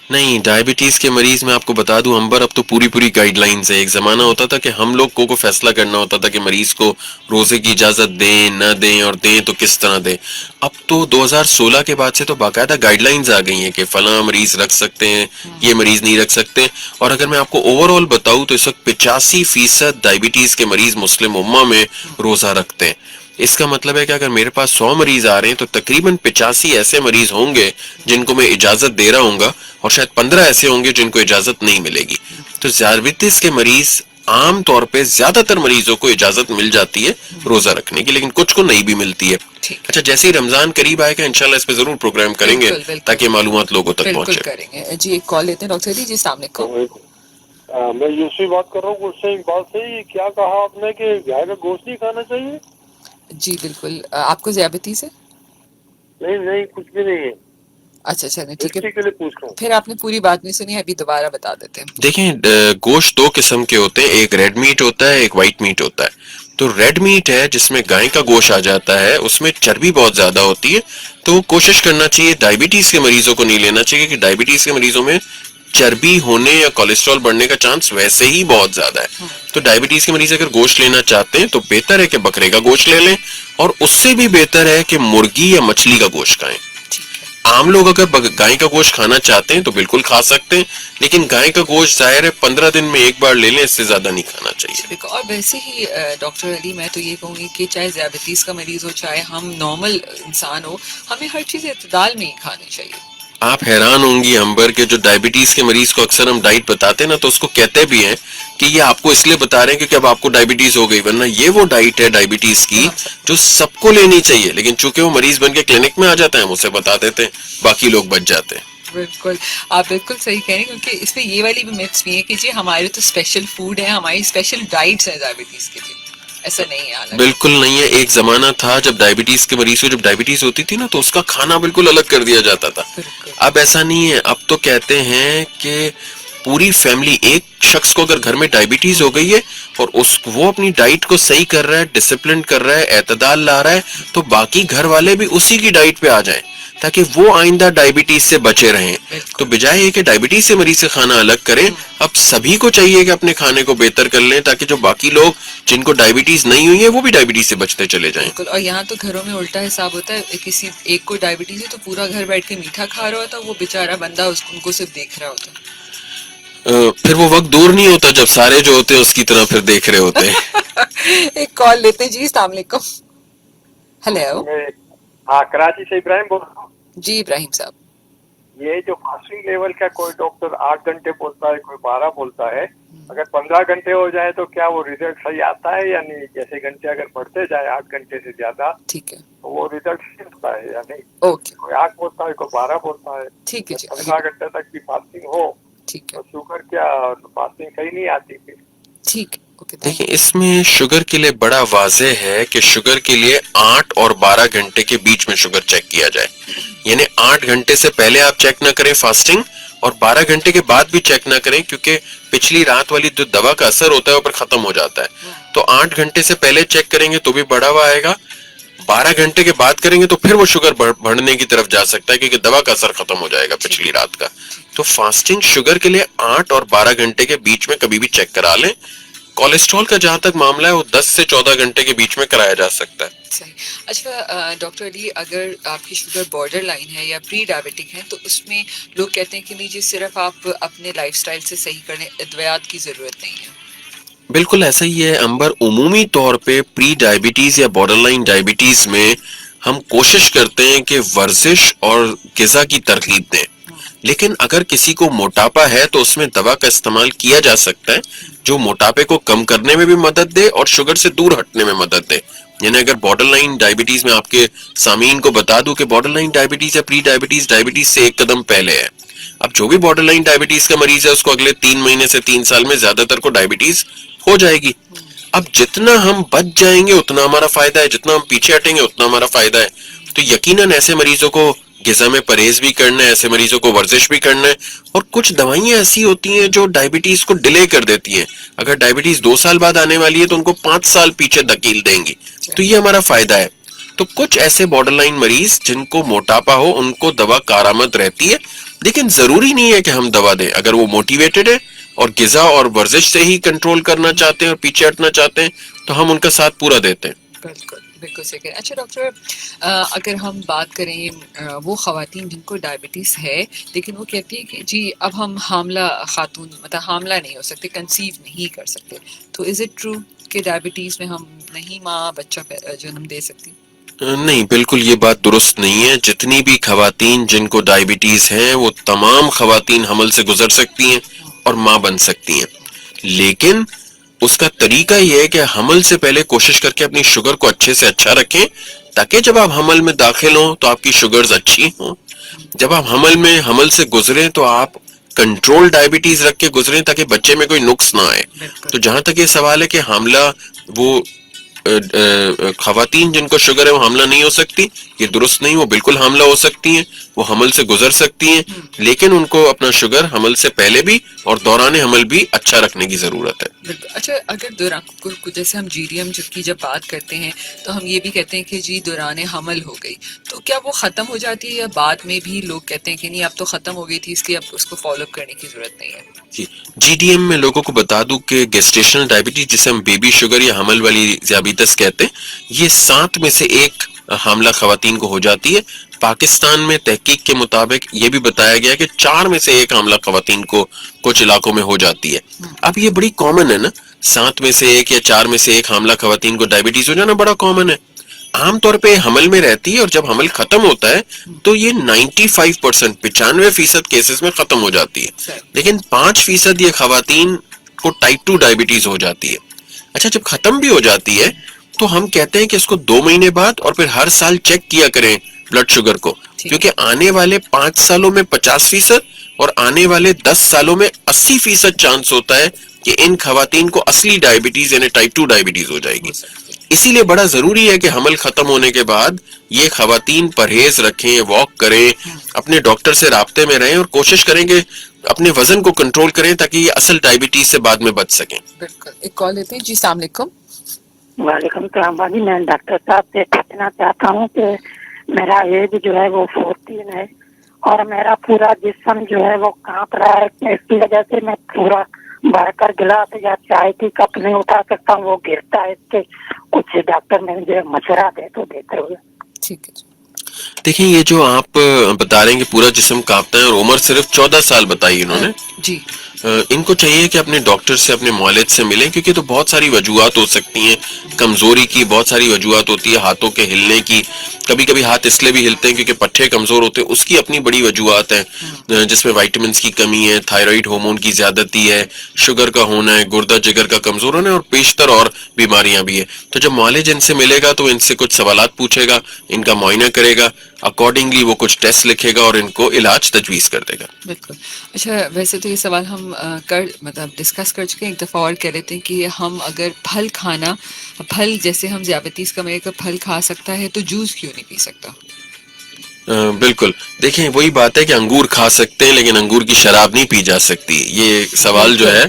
نہیں، ڈائبٹیز کے مریض میں آپ کو بتا دوں امبر، اب تو پوری گائیڈ لائنز ہیں. ایک زمانہ ہوتا تھا کہ ہم لوگ کو فیصلہ کرنا ہوتا تھا کہ مریض کو روزے کی اجازت دیں نہ دیں، اور دیں تو کس طرح دیں. اب تو 2016 کے بعد سے تو باقاعدہ گائیڈ لائنز آ گئی ہیں کہ فلاں مریض رکھ سکتے ہیں، یہ مریض نہیں رکھ سکتے. اور اگر میں آپ کو اوور آل بتاؤں تو اس وقت 85% ڈائبٹیز کے مریض مسلم امہ میں روزہ رکھتے ہیں. اس کا مطلب ہے کہ اگر میرے پاس 100 مریض آ رہے ہیں تو تقریباً 85 ایسے مریض ہوں گے جن کو میں اجازت دے رہا ہوں گا، اور شاید 15 ایسے ہوں گے جن کو اجازت نہیں ملے گی. تو ذیابیطس کے مریض عام طور پہ زیادہ تر مریضوں کو اجازت مل جاتی ہے روزہ رکھنے کی، لیکن کچھ کو نہیں بھی ملتی ہے. اچھا، جیسے ہی رمضان قریب آئے گا انشاءاللہ اس پہ ضرور پروگرام کریں گے تاکہ معلومات لوگوں تک پہنچے. کریں گے. جی ایک کال لیتے ہیں ڈاکٹر علی. جی السلام علیکم. میں یوسف بات کر رہا ہوں گلشن اقبال سے. کیا کہا آپ نے کہ گائے کا گوشت نہیں کھانا چاہیے؟ جی بالکل. آپ کو ذیابطیس ہے؟ نہیں کچھ بھی نہیں ہے. اچھا ٹھیک ہے. کے لیے پوچھ رہا ہوں. پھر آپ نے پوری بات نہیں سنی، ابھی دوبارہ بتا دیتے ہیں. دیکھیں، گوشت 2 قسم کے ہوتے ہیں، ایک ریڈ میٹ ہوتا ہے، ایک وائٹ میٹ ہوتا ہے. تو ریڈ میٹ ہے جس میں گائے کا گوشت آ جاتا ہے، اس میں چربی بہت زیادہ ہوتی ہے. تو کوشش کرنا چاہیے، ڈائبٹیز کے مریضوں کو نہیں لینا چاہیے کہ ڈائبٹیز کے مریضوں میں چربی ہونے یا کولیسٹرول بڑھنے کا چانس ویسے ہی بہت زیادہ ہے. تو ڈائبٹیز کے مریض اگر گوشت لینا چاہتے ہیں تو بہتر ہے کہ بکرے کا گوشت لے لیں، اور اس سے بھی بہتر ہے کہ مرغی یا مچھلی کا گوشت کھائیں. عام لوگ اگر گائے کا گوشت کھانا چاہتے ہیں تو بالکل کھا سکتے ہیں، لیکن گائے کا گوشت ظاہر ہے 15 دن میں ایک بار لے لیں، اس سے زیادہ نہیں کھانا چاہیے. اور ویسے ہی ڈاکٹر علی میں تو یہ کہوں گی کہ چاہے ذیابطیس کا مریض ہو چاہے ہم نارمل انسان ہو، ہمیں ہر چیز اعتدال میں ہی کھانی چاہیے. آپ حیران ہوں گی امبر کے جو ڈائبٹیز کے مریض کو اکثر ہم ڈائٹ بتاتے ہیں نا تو اس کو کہتے بھی ہیں کہ یہ آپ کو اس لیے بتا رہے ہیں کیونکہ اب آپ کو ڈائبٹیز ہو گئی، ورنہ یہ وہ ڈائٹ ہے ڈائبٹیز کی جو سب کو لینی چاہیے. لیکن چونکہ وہ مریض بن کے کلینک میں آ جاتے ہیں ہم اسے بتا دیتے ہیں، باقی لوگ بچ جاتے ہیں. بالکل، آپ بالکل صحیح کہہ رہے ہیں، کیونکہ اس میں یہ والی بھی میتھس بھی ہیں کہ جی ہمارے تو اسپیشل فوڈ ہے، ہماری اسپیشل ڈائٹس ہیں ذیابطیس کے لیے. ایسا نہیں ہے. بالکل نہیں ہے. ایک زمانہ تھا جب ڈائبٹیز کے مریض کو جب ڈائبٹیز ہوتی تھی نا تو اس کا کھانا بالکل الگ کر دیا جاتا تھا. اب ایسا نہیں ہے. اب تو کہتے ہیں کہ پوری فیملی، ایک شخص کو اگر گھر میں ڈائبٹیز ہو گئی ہے اور وہ اپنی ڈائٹ کو صحیح کر رہا ہے، ڈسپلن کر رہا ہے، اعتدال لا رہا ہے، تو باقی گھر والے بھی اسی کی ڈائٹ پہ آ جائیں تاکہ وہ آئندہ ڈائبٹیز سے بچے رہیں. تو بجائے یہ کہ ڈائبٹیز سے مریض سے کھانا الگ کریں، اب سبھی کو چاہیے کہ اپنے کھانے کو بہتر کر لیں تاکہ جو باقی لوگ جن کو ڈائبٹیز نہیں ہوئی ہے وہ بھی ڈائبٹیز سے بچتے چلے جائیں. اور یہاں تو گھروں میں الٹا حساب ہوتا ہے، کسی ایک کو ڈائبٹیز ہے تو پورا گھر بیٹھ کے میٹھا کھا رہا ہوتا ہے، وہ بیچارہ بندہ ان کو صرف دیکھ رہا ہوتا ہے. پھر وہ وقت دور نہیں ہوتا جب سارے جو ہوتے ہیں اس کی طرح پھر دیکھ رہے ہوتے ہیں. ایک کال لیتے ہیں. جی السلام علیکم. ہیلو. ہاں کراچی سے ابراہیم بول رہا ہوں. جی ابراہیم صاحب، یہ جو فاسٹنگ لیول کا کوئی ڈاکٹر 8 گھنٹے بولتا ہے، کوئی 12 بولتا ہے، اگر 15 گھنٹے ہو جائے تو کیا وہ ریزلٹ صحیح آتا ہے یا نہیں؟ جیسے گھنٹے اگر بڑھتے جائے 8 گھنٹے سے زیادہ، ٹھیک ہے، تو وہ ریزلٹ صحیح ہوتا ہے یا نہیں؟ اوکے، کوئی 8 بولتا ہے، کوئی 12 بولتا ہے. ٹھیک ہے جی، 15 گھنٹے تک کی فاسٹنگ ہو ٹھیک ہے، تو شوگر کیا فاسٹنگ صحیح نہیں آتی پھر؟ ٹھیک ہے، اوکے. دیکھیں اس میں شوگر کے لیے بڑا واضح ہے کہ شوگر کے لیے 8 اور 12 گھنٹے کے بیچ میں شوگر چیک کیا جائے. یعنی 8 گھنٹے سے پہلے آپ چیک نہ کریں فاسٹنگ، اور 12 گھنٹے کے بعد بھی چیک نہ کریں کیونکہ پچھلی رات والی جو دوا کا اثر ہوتا ہے وہ پر ختم ہو جاتا ہے. تو 8 گھنٹے سے پہلے چیک کریں گے تو بھی بڑھا ہوا آئے گا، 12 گھنٹے کے بعد کریں گے تو پھر وہ شوگر بڑھنے کی طرف جا سکتا ہے کیونکہ دوا کا اثر ختم ہو جائے گا پچھلی رات کا. تو فاسٹنگ شوگر کے لیے 8 اور 12 گھنٹے کے بیچ میں کبھی بھی چیک کرا لیں. کولیسٹرول کا جہاں تک معاملہ ہے وہ 10 سے 14 گھنٹے کے بیچ میں کرایا جا سکتا ہے. صحیح. اچھا ڈاکٹر علی، اگر آپ کی شوگر بارڈر لائن ہے یا پری ڈائبٹک ہے تو اس میں لوگ کہتے ہیں کہ نہیں جی صرف آپ اپنے لائف سٹائل سے صحیح کریں، ادویات کی ضرورت نہیں ہے. بالکل ایسا ہی ہے امبر. عمومی طور پہ پری ڈائبٹیز یا بارڈر لائن ڈائبٹیز میں ہم کوشش کرتے ہیں کہ ورزش اور غذا کی ترغیب دیں، لیکن اگر کسی کو موٹاپا ہے تو اس میں دوا کا استعمال کیا جا سکتا ہے جو موٹاپے کو کم کرنے میں بھی مدد دے اور شوگر سے دور ہٹنے میں مدد دے. یعنی اگر بارڈر لائن ڈائبٹیز میں آپ کے سامعین کو بتا دوں کہ بارڈر لائن ڈائبٹیز یا پری ڈائبٹیز ڈائبٹیز سے ایک قدم پہلے ہے. اب جو بھی بارڈر لائن ڈائبٹیز کا مریض ہے اس کو اگلے 3 مہینے سے 3 سال میں زیادہ تر کو ڈائبٹیز ہو جائے گی. اب جتنا ہم بچ جائیں گے اتنا ہمارا فائدہ ہے, جتنا ہم پیچھے ہٹیں گے اتنا ہمارا فائدہ ہے. تو یقیناً ایسے مریضوں کو غذا میں پرہیز بھی کرنا ہے, ایسے مریضوں کو ورزش بھی کرنا ہے. اور کچھ دوائیاں ایسی ہوتی ہیں جو ڈائبٹیز کو ڈیلے کر دیتی ہیں. اگر ڈائبٹیز 2 سال بعد آنے والی ہے تو ان کو 5 سال پیچھے دھکیل دیں گی. تو یہ ہمارا فائدہ ہے. تو کچھ ایسے بارڈر لائن مریض جن کو موٹاپا ہو ان کو دوا کارآمد رہتی ہے, لیکن ضروری نہیں ہے کہ ہم دوا دیں. اگر وہ موٹیویٹڈ ہے اور غذا اور ورزش سے ہی کنٹرول کرنا چاہتے ہیں اور پیچھے ہٹنا چاہتے ہیں تو ہم ان کا ساتھ پورا دیتے ہیں. بالکل بالکل صحیح کہہ رہے ہیں. اچھا ڈاکٹر, اگر ہم بات کریں وہ خواتین جن کو ڈائبٹیز ہے لیکن وہ کہتی ہے کہ جی اب ہم حاملہ خاتون مطلب حاملہ نہیں ہو سکتے, کنسیو نہیں کر سکتے, تو از اٹ ٹرو کہ ڈائبٹیز میں ہم نہیں ماں بچہ جنم دے سکتی؟ نہیں, بالکل یہ بات درست نہیں ہے. جتنی بھی خواتین جن کو ڈائبٹیز ہیں وہ تمام خواتین حمل سے گزر سکتی ہیں اور ماں بن سکتی ہیں, لیکن اس کا طریقہ یہ ہے کہ حمل سے پہلے کوشش کر کے اپنی شوگر کو اچھے سے اچھا رکھیں تاکہ جب آپ حمل میں داخل ہوں تو آپ کی شوگرز اچھی ہوں. جب آپ حمل سے گزریں تو آپ کنٹرول ڈائبٹیز رکھ کے گزریں تاکہ بچے میں کوئی نقص نہ آئے. تو جہاں تک یہ سوال ہے کہ حاملہ وہ خواتین جن کو شوگر ہے وہ حاملہ نہیں ہو سکتی, یہ درست نہیں. وہ بالکل حاملہ ہو سکتی ہیں, وہ حمل سے گزر سکتی ہیں, لیکن ان کو اپنا شوگر حمل سے پہلے بھی اور دوران حمل بھی اچھا رکھنے کی ضرورت ہے. اچھا, اگر دوران جیسے ہم GDM کی جب بات کرتے ہیں تو ہم یہ بھی کہتے ہیں کہ جی دوران حمل ہو گئی, تو کیا وہ ختم ہو جاتی ہے یا بعد میں بھی لوگ کہتے ہیں کہ نہیں اب تو ختم ہو گئی تھی اس لیے اب اس کو فالو اپ کرنے کی ضرورت نہیں ہے؟ GDM میں لوگوں کو بتا دوں کہ گیسٹیشنل ڈائبٹیز جسے ہم بیبی شوگر یا حمل والی ذیابیطس کہتے ہیں, یہ 7 میں سے 1 حاملہ خواتین کو ہو جاتی ہے. پاکستان میں تحقیق کے مطابق یہ بھی بتایا گیا کہ 4 میں سے 1 حاملہ خواتین کو کچھ علاقوں میں ہو جاتی ہے. اب یہ بڑی کامن ہے نا, 7 میں سے 1 یا 4 میں سے 1 حاملہ خواتین کو ڈائبٹیز ہو جانا بڑا کامن ہے. عام طور پہ حمل میں رہتی ہے اور جب حمل ختم ہوتا ہے تو یہ 95% 95% کیسز میں ختم ہو جاتی ہے, لیکن 5% یہ خواتین کو ٹائپ 2 ڈائبٹیز ہو جاتی ہے. اچھا, جب ختم بھی ہو جاتی ہے تو ہم کہتے ہیں کہ اس کو 2 مہینے بعد اور پھر ہر سال چیک کیا کریں بلڈ شوگر کو, کیونکہ آنے والے 5 سالوں میں 50% اور آنے والے 10 سالوں میں 80% چانس ہوتا ہے کہ ان خواتین کو اصلی ڈائبٹیز یعنی ٹائپ 2 ڈائبٹیز ہو جائے گی. اسی لیے بڑا ضروری ہے کہ حمل ختم ہونے کے بعد یہ خواتین پرہیز رکھیں, واک کریں, اپنے ڈاکٹر سے رابطے میں رہیں اور کوشش کریں کہ اپنے وزن کو کنٹرول کریں تاکہ یہ اصل ڈائبٹیز سے بعد میں بچ سکیں. بالکل, ایک کال لیتے ہیں. جی السلام علیکم. وعلیکم السلام باجی, میں ڈاکٹر صاحب سے پوچھنا چاہتا ہوں کہ میرا ایج جو ہے وہ 14 ہے اور میرا پورا جسم جو ہے وہ کانپ رہا ہے. اس کی وجہ سے میں پورا بڑھ کر گلاس یا چائے کی کپ نہیں اٹھا سکتا ہوں, وہ گرتا ہے. اس کے کچھ ڈاکٹر نے مجھے مشورہ دے تو دیتے ہوئے. ٹھیک ہے. دیکھیں, یہ جو آپ بتا رہے ہیں کہ پورا جسم کانپتا ہے اور عمر صرف 14 سال بتائی انہوں نے, جی ان کو چاہیے کہ اپنے ڈاکٹر سے اپنے معالج سے ملیں, کیونکہ تو بہت ساری وجوہات ہو سکتی ہیں. کمزوری کی بہت ساری وجوہات ہوتی ہے, ہاتھوں کے ہلنے کی, کبھی کبھی ہاتھ اس لیے بھی ہلتے ہیں کیونکہ پٹھے کمزور ہوتے ہیں, اس کی اپنی بڑی وجوہات ہیں جس میں وائٹامنس کی کمی ہے, تھائرائیڈ ہارمون کی زیادتی ہے, شوگر کا ہونا ہے, گردہ جگر کا کمزور ہونا ہے اور بیشتر اور بیماریاں بھی ہیں. تو جب معالج ان سے ملے گا تو ان سے کچھ سوالات پوچھے گا, ان کا معائنہ کرے گا, اکارڈنگلی وہ کچھ ٹیسٹ لکھے گا اور ان کو علاج تجویز کر دے گا. بالکل. اچھا, ویسے تو یہ سوال ہم ڈسکس کر چکے ہیں, ایک دفعہ اور کہہ لیتے ہیں کہ ہم اگر پھل جیسے ہم ذیابیطس کا مریض پھل کھا سکتا ہے تو جوس کیوں نہیں پی سکتا؟ بالکل, دیکھیں وہی بات ہے کہ انگور کھا سکتے ہیں لیکن انگور کی شراب نہیں پی جا سکتی, یہ سوال جو ہے.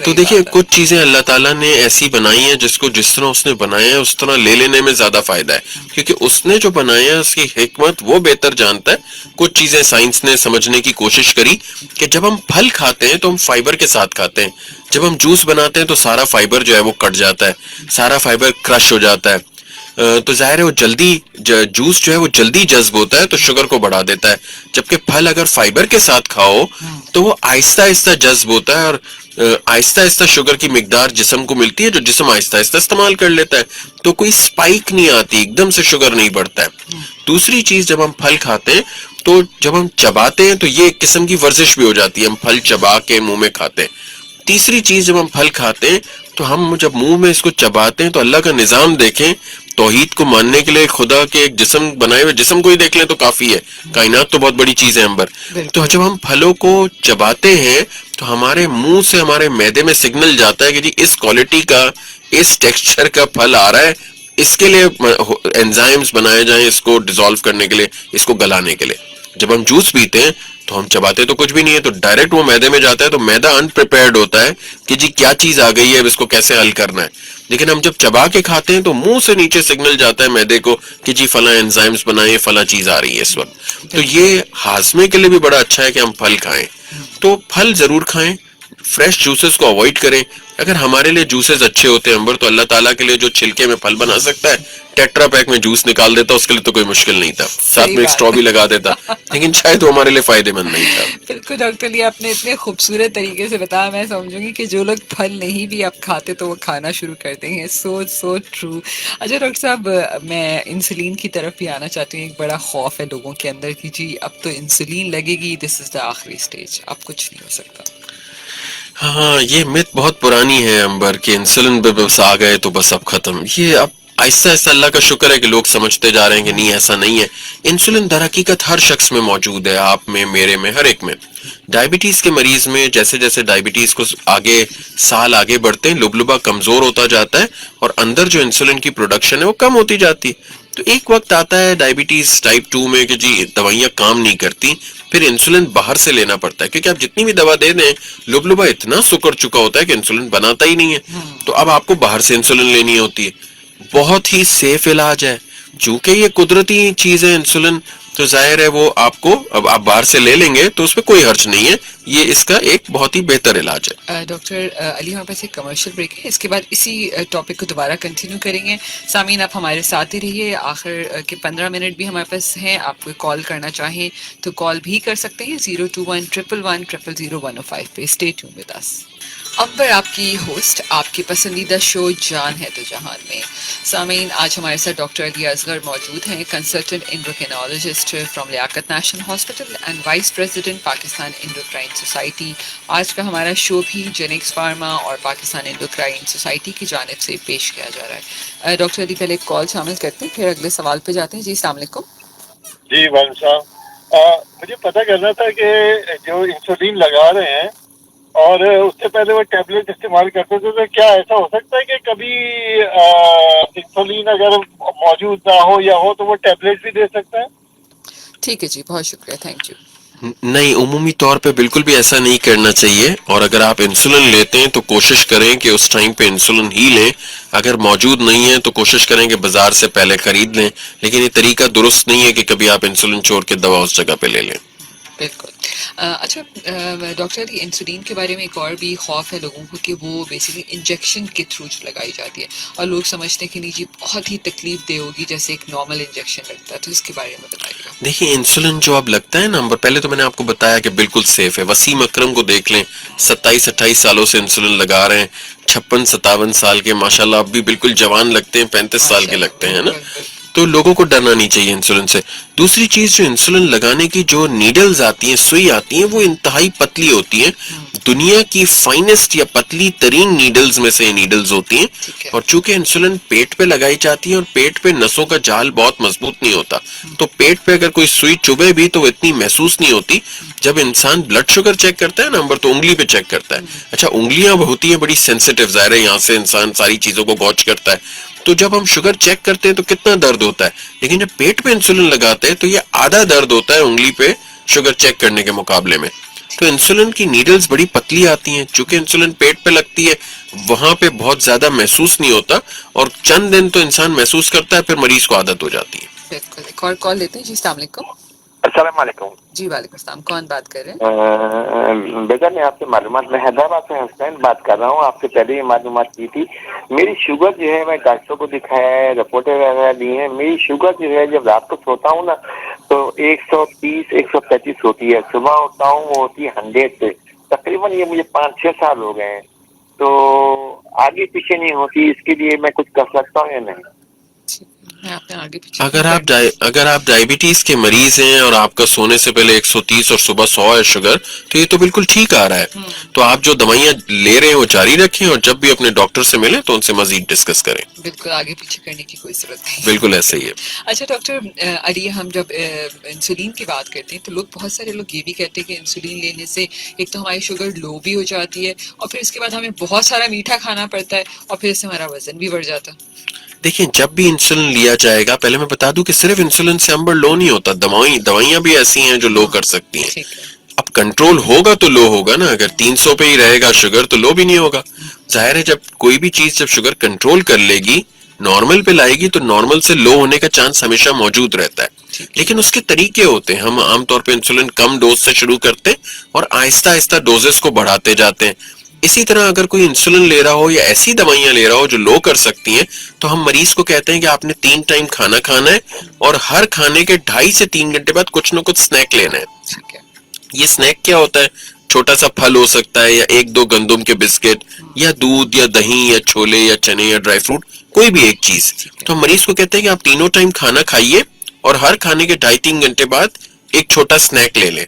تو دیکھیں کچھ چیزیں اللہ تعالیٰ نے ایسی بنائی ہیں جس کو جس طرح اس نے بنایا ہے اس طرح لے لینے میں زیادہ فائدہ ہے, کیونکہ اس نے جو بنایا ہے اس کی حکمت وہ بہتر جانتا ہے. کچھ چیزیں سائنس نے سمجھنے کی کوشش کری کہ جب ہم پھل کھاتے ہیں تو ہم فائبر کے ساتھ کھاتے ہیں, جب ہم جوس بناتے ہیں تو سارا فائبر جو ہے وہ کٹ جاتا ہے, سارا فائبر کرش ہو جاتا ہے. تو ظاہر ہے وہ جلدی جوس جو ہے وہ جلدی جذب ہوتا ہے تو شوگر کو بڑھا دیتا ہے, جبکہ پھل اگر فائبر کے ساتھ کھاؤ تو وہ آہستہ آہستہ جذب ہوتا ہے اور آہستہ آہستہ شوگر کی مقدار جسم کو ملتی ہے جو جسم آہستہ آہستہ استعمال کر لیتا ہے, تو کوئی سپائک نہیں آتی, ایک دم سے شوگر نہیں بڑھتا ہے. دوسری چیز, جب ہم پھل کھاتے ہیں تو جب ہم چباتے ہیں تو یہ ایک قسم کی ورزش بھی ہو جاتی ہے, ہم پھل چبا کے منہ میں کھاتے ہیں. تیسری چیز, جب ہم پھل کھاتے ہیں تو ہم جب منہ میں اس کو چباتے ہیں تو اللہ کا نظام دیکھیں, توحید کو ماننے کے لیے خدا کے ایک جسم بنائے ہوئے جسم کو ہی دیکھ لیں تو کافی ہے, کائنات تو بہت بڑی چیز ہے امبر. تو جب ہم پھلوں کو چباتے ہیں تو ہمارے منہ سے ہمارے معدے میں سگنل جاتا ہے کہ جی اس کوالٹی کا اس ٹیکسچر کا پھل آ رہا ہے، اس کے لیے انزائمز بنائے جائیں اس کو ڈیزالو کرنے کے لیے، اس کو گلانے کے لیے. جب ہم جوس پیتے ہیں تو ہم چباتے تو کچھ بھی نہیں ہے، تو ڈائریکٹ وہ میدے میں جاتا ہے، تو میدا انپریپیئرڈ ہوتا ہے کہ جی کیا چیز آ گئی ہے، اب اس کو کیسے حل کرنا ہے. لیکن ہم جب چبا کے کھاتے ہیں تو منہ سے نیچے سگنل جاتا ہے میدے کو کہ جی فلاں انزائمز بنائیں، فلاں چیز آ رہی ہے اس وقت. تو یہ ہاضمے کے لیے بھی بڑا اچھا ہے کہ ہم پھل کھائیں. تو پھل ضرور کھائیں، فریش جوسز کو اوائڈ کریں. اگر ہمارے لیے جوسز اچھے ہوتے ہیں انبر، تو اللہ تعالیٰ کے لیے جو چھلکے میں پھل بنا سکتا ہے، ٹیٹرا پیک میں جوس نکال دیتا، اس کے لیے تو کوئی مشکل نہیں تھا، ساتھ میں ایک اسٹرا بھی لگا دیتا، لیکن شاید وہ ہمارے لیے فائدہ مند نہیں تھا. بالکل ڈاکٹر علی، آپ نے اتنے خوبصورت طریقے سے بتایا، میں سمجھوں گی کہ جو لوگ پھل نہیں بھی آپ کھاتے تو وہ کھانا شروع کر دیں گے. So true. اچھا ڈاکٹر صاحب، میں انسولین کی طرف بھی آنا چاہتی ہوں. ایک بڑا خوف ہے لوگوں کے اندر کہ جی اب تو انسولین لگے گی، دس از دا آخری اسٹیج، اب کچھ نہیں ہو سکتا. ہاں، یہ مت بہت پرانی ہے انبر کہ انسولین پہ بس آ گئے تو بس اب ختم. یہ اب آہستہ آہستہ اللہ کا شکر ہے کہ لوگ سمجھتے جا رہے ہیں کہ نہیں، ایسا نہیں ہے. انسولین در حقیقت ہر شخص میں موجود ہے، آپ میں، میرے میں، ہر ایک میں. ڈائبٹیز کے مریض میں جیسے جیسے ڈائبٹیز کو سال آگے بڑھتے ہیں، لبلبا کمزور ہوتا جاتا ہے اور اندر جو انسولین کی پروڈکشن ہے وہ کم ہوتی جاتی ہے. تو ایک وقت آتا ہے ڈائبٹیز ٹائپ 2 میں کہ جی دوائیاں کام نہیں کرتی، پھر انسولین باہر سے لینا پڑتا ہے، کیونکہ آپ جتنی بھی دوا دے دیں لبلبا اتنا سکڑ چکا ہوتا ہے کہ انسولین بناتا ہی نہیں ہے. تو اب آپ کو باہر سے انسولین لینی ہوتی ہے. بہت ہی سیف علاج ہے، چونکہ یہ قدرتی چیز ہے انسولین، تو ظاہر ہے وہ آپ کو اب آپ باہر سے لے لیں گے تو اس پہ کوئی حرج نہیں ہے. یہ اس کا ایک بہت ہی بہتر علاج ہے. ڈاکٹر علی، ہمارے پاس ایک کمرشل بریک ہے، اس کے بعد اسی ٹاپک کو دوبارہ کنٹینیو کریں گے. سامعین آپ ہمارے ساتھ ہی رہیے، آخر کے 15 منٹ بھی ہمارے پاس ہیں. آپ کو کال کرنا چاہیں تو کال بھی کر سکتے ہیں 021111005 پہ. Stay tune with us. Amber آپ کی ہوسٹ، آپ کی پسندیدہ شو جان ہے تو جہان میں. سامعین، آج ہمارے ساتھ ڈاکٹر علی اصغر موجود ہیں، consultant endocrinologist from Liaquat national hospital and vice president Pakistan endocrine society. آج کا ہمارا شو بھی جینکس فارما اور پاکستان انڈوکرائن سوسائٹی کی جانب سے پیش کیا جا رہا ہے. ڈاکٹر علی پہلے ایک کال شامل کرتے ہیں، پھر اگلے سوال پہ جاتے ہیں. جی السلام علیکم. جی وعلیکم السلام. مجھے پتہ کرنا تھا کہ جو انسولین لگا رہے ہیں اور اس سے پہلے وہ ٹیبلٹ استعمال کرتے تھے، تو کیا ایسا ہو سکتا ہے کہ کبھی انسولین اگر موجود نہ ہو یا ہو تو وہ ٹیبلٹ بھی دے سکتا ہے؟ ٹھیک ہے جی، بہت شکریہ، تھینک یو. نہیں، عمومی طور پہ بالکل بھی ایسا نہیں کرنا چاہیے. اور اگر آپ انسولین لیتے ہیں تو کوشش کریں کہ اس ٹائم پہ انسولین ہی لیں. اگر موجود نہیں ہے تو کوشش کریں کہ بازار سے پہلے خرید لیں. لیکن یہ طریقہ درست نہیں ہے کہ کبھی آپ انسولین چھوڑ کے دوا اس جگہ پہ لے لیں. بالکل. اچھا ڈاکٹر علی، انسولین کے بارے میں ایک اور بھی خوف ہے لوگوں کو کہ وہ بیسیکلی انجیکشن کے تھرو لگائی جاتی ہے، اور لوگ سمجھتے ہیں کہ نہیں جی بہت ہی تکلیف دہ ہوگی جیسے ایک نارمل انجیکشن لگتا ہے. تو اس کے بارے میں بتائیے گا. دیکھیں، انسولین جو اب لگتا ہے نا نمبر، پہلے تو میں نے آپ کو بتایا کہ بالکل سیف ہے. وسیم اکرم کو دیکھ لیں، 27-28 سالوں سے انسولین لگا رہے ہیں، 56-57 سال کے، ماشاءاللہ اب بھی بالکل جوان لگتے ہیں، 35 سال کے لگتے ہیں نا. تو لوگوں کو ڈرنا نہیں چاہیے انسولین سے. دوسری چیز، جو انسولین لگانے کی جو نیڈلز آتی ہیں، سوئی آتی ہیں، وہ انتہائی پتلی ہوتی ہیں. دنیا کی فائنسٹ یا پتلی ترین نیڈلز میں سے نیڈلز ہوتی ہیں. اور چونکہ انسولین پیٹ پہ لگائی جاتی ہے اور پیٹ پہ نسوں کا جال بہت مضبوط نہیں ہوتا، تو پیٹ پہ اگر کوئی سوئی چبھے بھی تو وہ اتنی محسوس نہیں ہوتی. جب انسان بلڈ شوگر چیک کرتا ہے نمبر، تو انگلی پہ چیک کرتا ہے. اچھا، انگلیاں ہوتی ہیں بڑی سینسیٹیو، ظاہر ہے یہاں سے انسان ساری چیزوں کو گوچ کرتا ہے. تو جب ہم شوگر چیک کرتے ہیں تو کتنا درد ہوتا ہے، لیکن جب پیٹ پہ انسولین لگاتے ہیں تو یہ آدھا درد ہوتا ہے انگلی پہ شوگر چیک کرنے کے مقابلے میں. تو انسولین کی نیڈلز بڑی پتلی آتی ہیں. چونکہ انسولین پیٹ پہ لگتی ہے، وہاں پہ بہت زیادہ محسوس نہیں ہوتا، اور چند دن تو انسان محسوس کرتا ہے، پھر مریض کو عادت ہو جاتی ہے. بالکل. ایک اور کال لیتے ہیں. جی السلام علیکم. السلام علیکم. جی وعلیکم السلام، کون بات کر رہے ہیں؟ بیٹا میں آپ سے معلومات، میں حیدرآباد سے حسین بات کر رہا ہوں. آپ سے پہلے ہی معلومات کی تھی. میری شوگر جو ہے، میں ڈاکٹر کو دکھایا ہے، رپورٹیں وغیرہ دی ہیں. میری شوگر جو ہے جب رات کو سوتا ہوں نا تو 130-135 ہوتی ہے. صبح اٹھتا ہوں وہ ہوتی ہے 100 پہ. تقریباً یہ مجھے 5-6 سال ہو گئے ہیں. تو آگے پیچھے نہیں ہوتی، اس کے لیے میں کچھ کر سکتا ہوں یا نہیں؟ میں آپ نے آگے پیچھے اگر آپ ڈائبٹیز کے مریض ہیں اور آپ کا سونے سے پہلے 130 اور صبح 100 ہے شوگر، تو یہ تو بالکل ٹھیک آ رہا ہے. تو آپ جو دوائیاں لے رہے ہیں وہ جاری رکھیں، اور جب بھی اپنے ڈاکٹر سے ملیں تو ان سے مزید ڈسکس کریں. بالکل آگے پیچھے کرنے کی کوئی ضرورت نہیں. بالکل ایسا ہی ہے. اچھا ڈاکٹر علی، ہم جب انسولین کی بات کرتے ہیں تو بہت سارے لوگ یہ بھی کہتے ہیں کہ انسولین لینے سے ایک تو ہماری شوگر لو بھی ہو جاتی ہے، اور پھر اس کے بعد ہمیں بہت سارا میٹھا کھانا پڑتا ہے، اور پھر اس سے ہمارا وزن بھی بڑھ جاتا ہے. دیکھیں، جب بھی انسولین لیا جائے گا، پہلے میں بتا دوں کہ صرف انسولین سے نمبر لو نہیں ہوتا، دوائیاں بھی ایسی ہیں جو لو کر سکتی ہیں. اب کنٹرول ہوگا تو لو ہوگا نا. اگر 300 پہ ہی رہے گا شوگر تو لو بھی نہیں ہوگا. ظاہر ہے جب کوئی بھی چیز جب شوگر کنٹرول کر لے گی، نارمل پہ لائے گی، تو نارمل سے لو ہونے کا چانس ہمیشہ موجود رہتا ہے. لیکن اس کے طریقے ہوتے ہیں. ہم عام طور پہ انسولین کم ڈوز سے شروع کرتے اور آہستہ آہستہ ڈوزز کو بڑھاتے جاتے ہیں. اسی طرح اگر کوئی انسولین لے رہا ہو یا ایسی دوائیاں لے رہا ہو جو لو کر سکتی ہیں، تو ہم مریض کو کہتے ہیں کہ آپ نے 3 ٹائم کھانا کھانا ہے، اور ہر کھانے کے 2.5 سے 3 گھنٹے بعد کچھ نہ کچھ سنیک لینا ہے. یہ سنیک کیا ہوتا ہے؟ چھوٹا سا پھل ہو سکتا ہے، یا 1-2 گندم کے بسکٹ، یا دودھ، یا دہی، یا چھولے، یا چنے، یا ڈرائی فروٹ، کوئی بھی ایک چیز. تو ہم مریض کو کہتے ہیں کہ آپ تینوں ٹائم کھانا کھائیے، اور ہر کھانے کے 2.5-3 گھنٹے بعد ایک چھوٹا سنیک لے لیں.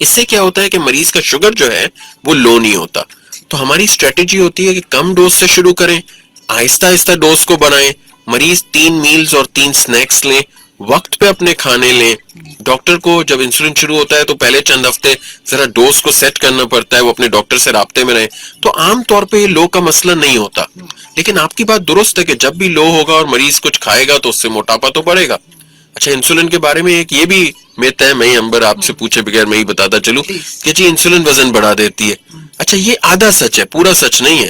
اس سے کیا ہوتا ہے کہ مریض کا شوگر جو ہے وہ لو نہیں ہوتا. تو ہماری اسٹریٹجی ہوتی ہے کہ کم ڈوز سے شروع کریں، آہستہ آہستہ ڈوز کو بڑھائیں. مریض 3 میلز اور 3 سنیکس لیں، وقت پہ اپنے کھانے لیں. ڈاکٹر کو جب انسولین شروع ہوتا ہے تو پہلے چند ہفتے ذرا ڈوز کو سیٹ کرنا پڑتا ہے، وہ اپنے ڈاکٹر سے رابطے میں رہیں. تو عام طور پہ یہ لو کا مسئلہ نہیں ہوتا. لیکن آپ کی بات درست ہے کہ جب بھی لو ہوگا اور مریض کچھ کھائے گا تو اس سے موٹاپا تو بڑھے گا. اچھا، انسولین کے بارے میں ایک یہ بھی میت ہے، میں انبر آپ سے پوچھے بغیر میں ہی بتاتا چلوں کہ جی انسولین وزن بڑھا دیتی ہے. اچھا، یہ آدھا سچ ہے، پورا سچ نہیں ہے.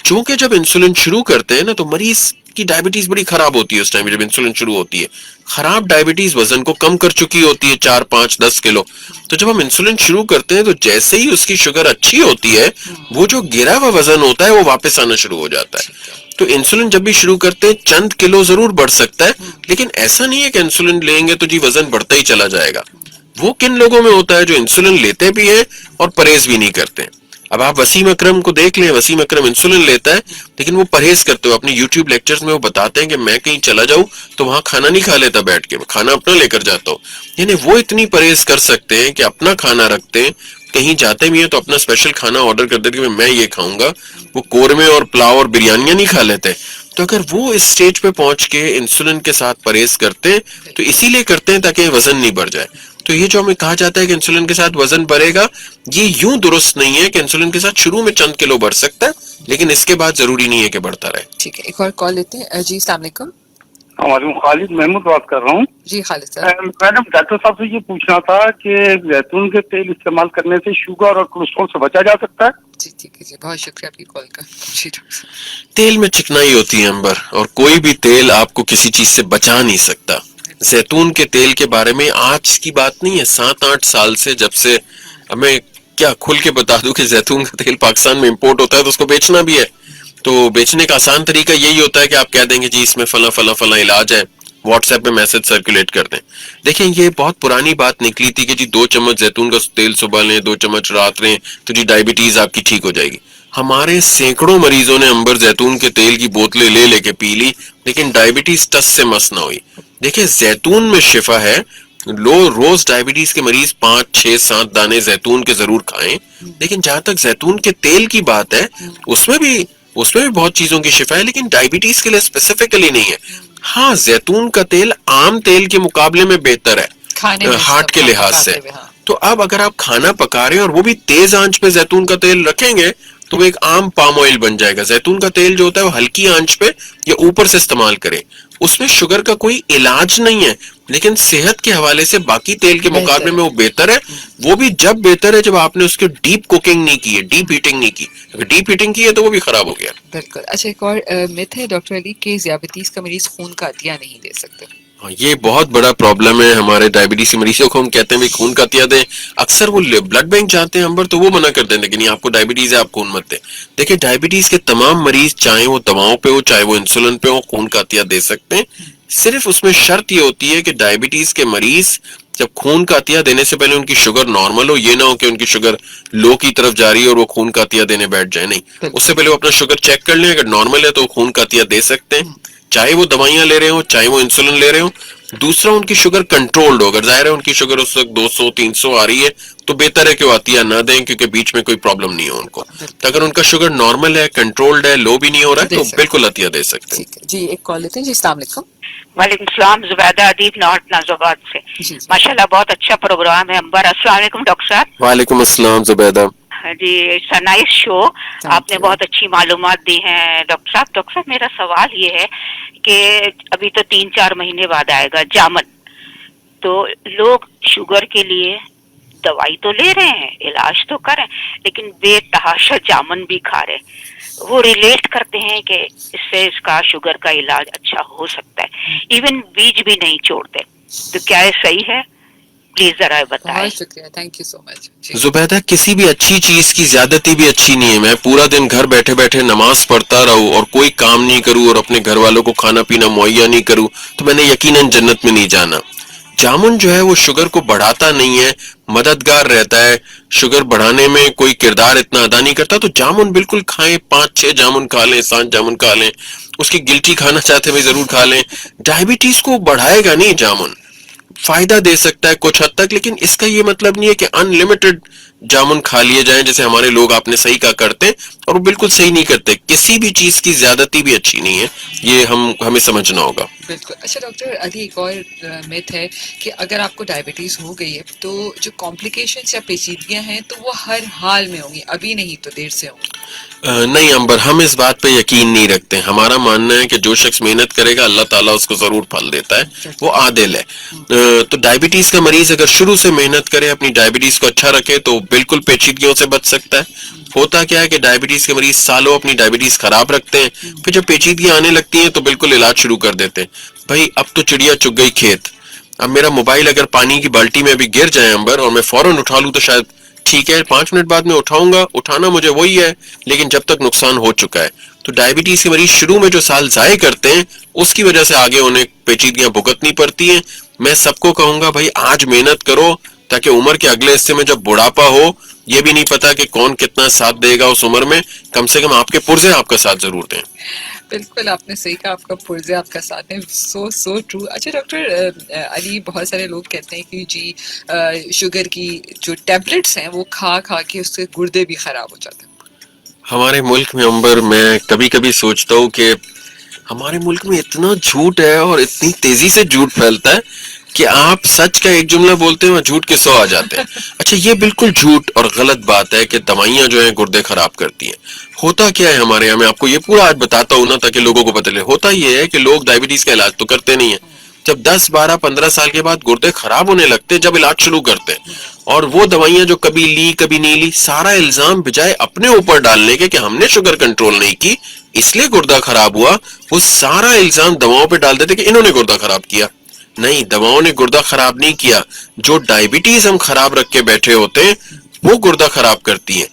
چونکہ جب انسولین شروع کرتے ہیں نا تو مریض کی ڈائبٹیز بڑی خراب ہوتی ہے. اس ٹائم جب انسولین شروع ہوتی ہے، خراب ڈائبٹیز وزن کو کم کر چکی ہوتی ہے 4, 5, 10 کلو. تو جب ہم انسولین شروع کرتے ہیں تو جیسے ہی اس کی شوگر اچھی ہوتی ہے، وہ جو گرا ہوا وزن ہوتا ہے وہ واپس آنا شروع ہو جاتا ہے. تو انسولین جب بھی شروع کرتے ہیں چند کلو ضرور بڑھ سکتا ہے، لیکن ایسا نہیں ہے کہ انسولین لیں گے تو جی وزن بڑھتا ہی چلا جائے گا. وہ کن لوگوں میں ہوتا ہے؟ جو انسولین لیتے بھی ہیں اور پرہیز بھی نہیں کرتے. اب آپ وسیم اکرم کو دیکھ لیں، وسیم اکرم انسولین لیتا ہے لیکن وہ پرہیز کرتے ہو. اپنے یوٹیوب لیکچرز میں وہ بتاتے ہیں کہ میں کہیں چلا جاؤں تو وہاں کھانا نہیں کھا لیتا بیٹھ کے، میں کھانا اپنا لے کر جاتا ہوں. یعنی وہ اتنی پرہیز کر سکتے ہیں کہ اپنا کھانا رکھتے ہیں، کہیں جاتے بھی ہیں تو اپنا اسپیشل کھانا آرڈر کر دیتے کہ میں یہ کھاؤں گا. وہ قورمے اور پلاؤ اور بریانیاں نہیں کھا لیتے. تو اگر وہ اس سٹیج پہ پہنچ کے انسولین کے ساتھ پرہیز کرتے ہیں تو اسی لیے کرتے ہیں تاکہ وزن نہیں بڑھ جائے. تو یہ جو ہمیں کہا جاتا ہے کہ انسولین کے ساتھ وزن بڑھے گا، یہ یوں درست نہیں ہے کہ انسولین کے ساتھ شروع میں چند کلو بڑھ سکتا ہے لیکن اس کے بعد ضروری نہیں ہے کہ بڑھتا رہے. ٹھیک ہے، ایک اور کال لیتے ہیں. جی السلام علیکم. وعلیکم. خالد محمود بات کر رہا ہوں. جی خالد صاحب. میڈم، ڈاکٹر صاحب سے یہ پوچھنا تھا کہ زیتون کے تیل استعمال کرنے سے شوگر اور کولیسٹرول سے بچا جا سکتا ہے؟ جی ٹھیک ہے، جی بہت شکریہ آپ کی کال کا. جی ڈاکٹر صاحب. تیل میں چکنائی ہوتی ہے انبر، اور کوئی بھی تیل آپ کو کسی چیز سے بچا نہیں سکتا. زیتون کے تیل کے بارے میں آج کی بات نہیں ہے، 7-8 سال سے جب سے ہمیں کیا کھل کے بتا دوں کہ زیتون کا تیل پاکستان میں امپورٹ ہوتا ہے تو اس کو بیچنا بھی ہے. تو بیچنے کا آسان طریقہ یہی ہوتا ہے کہ آپ کہہ دیں گے جی اس میں فلاں فلاں فلاں علاج ہے، واٹس ایپ پہ میسج سرکولیٹ کر دیں. دیکھیں یہ بہت پرانی بات نکلی تھی کہ جی 2 چمچ زیتون کا تیل صبح لیں، 2 چمچ رات لیں تو جی ڈائبٹیز آپ کی ٹھیک ہو جائے گی. ہمارے سینکڑوں مریضوں نے انبر زیتون کے تیل کی بوتلیں لے لے کے پی لی لیکن ڈائبٹیز ٹس سے مس نہ ہوئی. دیکھیں زیتون میں شفا ہے. روز ڈائبٹیز کے مریض 5, 6, 7 دانے زیتون کے ضرور کھائیں. لیکن جہاں تک زیتون کے تیل کی بات ہے اس میں بھی بہت چیزوں کی شفا ہے، لیکن ڈائبٹیز کے لیے اسپیسیفکلی نہیں ہے. ہاں زیتون کا تیل عام تیل کے مقابلے میں بہتر ہے ہارٹ کے لحاظ سے. تو اب اگر آپ کھانا پکا رہے ہیں اور وہ بھی تیز آنچ پہ زیتون کا تیل رکھیں گے تو وہ ایک عام پام آئل بن جائے گا. زیتون کا تیل جو ہوتا ہے وہ ہلکی آنچ پہ یا اوپر سے استعمال کریں. اس میں شوگر کا کوئی علاج نہیں ہے لیکن صحت کے حوالے سے باقی تیل کے مقابلے میں وہ بہتر ہے. وہ بھی جب بہتر ہے جب آپ نے اس کی ڈیپ کوکنگ نہیں کی ہے، ڈیپ ہیٹنگ نہیں کی. اگر ڈیپ ہیٹنگ کی ہے تو وہ بھی خراب ہو گیا. بالکل. اچھا ایک اور مت ہے ڈاکٹر علی کہ ذیابیطیز کا مریض خون کا عطیہ نہیں دے سکتے. یہ بہت بڑا پرابلم ہے ہمارے ڈائبٹیز کے مریضوں کو. ہم کہتے ہیں خون کا عطیہ دیں، اکثر وہ بلڈ بینک جاتے ہیں انبر تو وہ منع کر دیں کہ نہیں آپ کو ڈائبٹیز ہے آپ خون مت دیں. دیکھیں ڈائبٹیز کے تمام مریض چاہے وہ دواؤں پہ ہو چاہے وہ انسولین پہ ہو خون کا عطیہ دے سکتے ہیں. صرف اس میں شرط یہ ہوتی ہے کہ ڈائبٹیز کے مریض جب خون کا عطیہ دینے سے پہلے ان کی شوگر نارمل ہو. یہ نہ ہو کہ ان کی شوگر لو کی طرف جا رہی ہے اور وہ خون کا عطیہ دینے بیٹھ جائے. نہیں، اس سے پہلے وہ اپنا شوگر چیک کر لیں، اگر نارمل ہے تو خون کا عطیہ دے سکتے ہیں. چاہے وہ دوائیاں لے رہے ہوں چاہے وہ انسولن لے رہے ہوں. دوسرا ان کی شوگر کنٹرولڈ ہو. اگر ظاہر ہے ان کی شوگر اس وقت 200-300 آ رہی ہے تو بہتر ہے کہ وہ عطیہ نہ دیں کیونکہ بیچ میں کوئی پرابلم نہیں ہو ان کو. تو اگر ان کا شوگر نارمل ہے کنٹرولڈ ہے لو بھی نہیں ہو رہا ہے تو بالکل عطیہ دے سکتے ہیں. ٹھیک ہے جی. ایک کال لیتے ہیں جی. السلام علیکم. وعلیکم السلام. زبیدہ ادیب نارتھ نازآباد سے. ماشاء اللہ بہت اچھا پروگرام ہے امبر. السلام علیکم ڈاکٹر صاحب. وعلیکم السلام زبیدہ. جی اٹس اے نائس شو. آپ نے بہت اچھی معلومات دی ہیں ڈاکٹر صاحب. ڈاکٹر صاحب میرا سوال یہ ہے کہ ابھی تو 3-4 مہینے بعد آئے گا جامن, تو لوگ شوگر کے لیے دوائی تو لے رہے ہیں علاج تو کریں لیکن بے تحاشا جامن بھی کھا رہے. وہ ریلیٹ کرتے ہیں کہ اس سے اس کا شوگر کا علاج اچھا ہو سکتا ہے, ایون بیج بھی نہیں چھوڑتے. تو کیا یہ صحیح ہے؟ پلیز ذرا بتائیں. بہت شکریہ. تھینک یو سو مچ. زبیدہ کسی بھی اچھی چیز کی زیادتی بھی اچھی نہیں ہے. میں پورا دن گھر بیٹھے بیٹھے نماز پڑھتا رہوں اور کوئی کام نہیں کروں اور اپنے گھر والوں کو کھانا پینا مہیا نہیں کروں تو میں نے یقیناً جنت میں نہیں جانا. جامن جو ہے وہ شوگر کو بڑھاتا نہیں ہے, مددگار رہتا ہے. شوگر بڑھانے میں کوئی کردار اتنا ادا نہیں کرتا. تو جامن بالکل کھائیں, 5-6 جامن کھا لیں, 7 جامن کھا لیں. اس کی گلٹی کھانا چاہتے ہوئے ضرور کھا لیں. ڈائبٹیز کو بڑھائے گا نہیں جامن, فائدہ دے سکتا ہے کچھ حد تک, لیکن اس کا یہ مطلب نہیں ہے کہ ان لمیٹڈ جامن کھا لیے جائیں جیسے ہمارے لوگ آپ نے صحیح کہا کرتے ہیں, اور وہ بالکل صحیح نہیں کرتے. کسی بھی چیز کی زیادتی بھی اچھی نہیں ہے, یہ ہمیں سمجھنا ہوگا. بالکل. اچھا ڈاکٹر علی, ایک اور میتھ ہے کہ اگر آپ کو ڈائبٹیز ہو گئی ہے تو جو کمپلیکیشنز یا پیچیدگیاں ہیں تو وہ ہر حال میں ہوں گی, ابھی نہیں تو دیر سے ہوں گی. نہیں امبر, ہم اس بات پہ یقین نہیں رکھتے. ہمارا ماننا ہے کہ جو شخص محنت کرے گا اللہ تعالیٰ اس کو ضرور پھل دیتا ہے, وہ عادل ہے. تو ڈائبٹیز کا مریض اگر شروع سے محنت کرے, اپنی ڈائبٹیز کو اچھا رکھے تو بالکل پیچیدگیوں سے بچ سکتا ہے. ہوتا کیا ہے کہ ڈائبٹیز کے مریض سالوں اپنی ڈائبٹیز خراب رکھتے ہیں, پھر جب پیچیدگیاں آنے لگتی ہیں تو بالکل علاج شروع کر دیتے ہیں. بھائی اب تو چڑیا چگ گئی کھیت. اب میرا موبائل اگر پانی کی بالٹی میں ابھی گر جائے امبر اور میں فوراً اٹھا لوں تو شاید ٹھیک ہے, 5 منٹ بعد میں اٹھاؤں گا, اٹھانا مجھے وہی ہے, لیکن جب تک نقصان ہو چکا ہے. تو ڈائبٹیز کے مریض شروع میں جو سال ضائع کرتے ہیں اس کی وجہ سے آگے انہیں پیچیدگیاں بھگتنی پڑتی ہیں. میں سب کو کہوں گا بھائی آج محنت کرو تاکہ عمر کے اگلے حصے میں جب بڑھاپا ہو, یہ بھی نہیں پتا کہ کون کتنا ساتھ دے گا اس عمر میں, کم سے کم آپ کے پرزے آپ کا ساتھ ضرور دیں. بالکل آپ نے صحیح کہا, آپ کا پرزے آپ کا ساتھ ہے. So true. اچھا ڈاکٹر علی, بہت سارے لوگ کہتے ہیں کہ جی شوگر کی جو ٹیبلٹس ہیں وہ کھا کھا کے اس سے گردے بھی خراب ہو جاتے ہیں. ہمارے ملک میں امبر میں کبھی کبھی سوچتا ہوں کہ ہمارے ملک میں اتنا جھوٹ ہے اور اتنی تیزی سے جھوٹ پھیلتا ہے کہ آپ سچ کا ایک جملہ بولتے ہیں, جھوٹ کے 100 آ جاتے ہیں. اچھا یہ بالکل جھوٹ اور غلط بات ہے کہ دوائیاں جو ہیں گردے خراب کرتی ہیں. ہوتا کیا ہے ہمارے یہاں, میں آپ کو یہ پورا آج بتاتا ہوں نا تاکہ لوگوں کو پتہ چلے. ہوتا یہ ہے کہ لوگ ڈائبٹیز کا علاج تو کرتے نہیں ہیں, جب 10, 12, 15 سال کے بعد گردے خراب ہونے لگتے ہیں جب علاج شروع کرتے ہیں, اور وہ دوائیاں جو کبھی لی کبھی نہیں لی, سارا الزام بجائے اپنے اوپر ڈالنے کے کہ ہم نے شوگر کنٹرول نہیں کی اس لیے گردہ خراب ہوا, وہ سارا الزام دواؤں پہ ڈال دیتے کہ انہوں نے گردہ خراب کیا. نہیں, دواؤں نے گردہ خراب نہیں کیا. جو ڈائبٹیز ہم خراب رکھ کے بیٹھے ہوتے ہیں وہ گردہ خراب کرتی ہیں.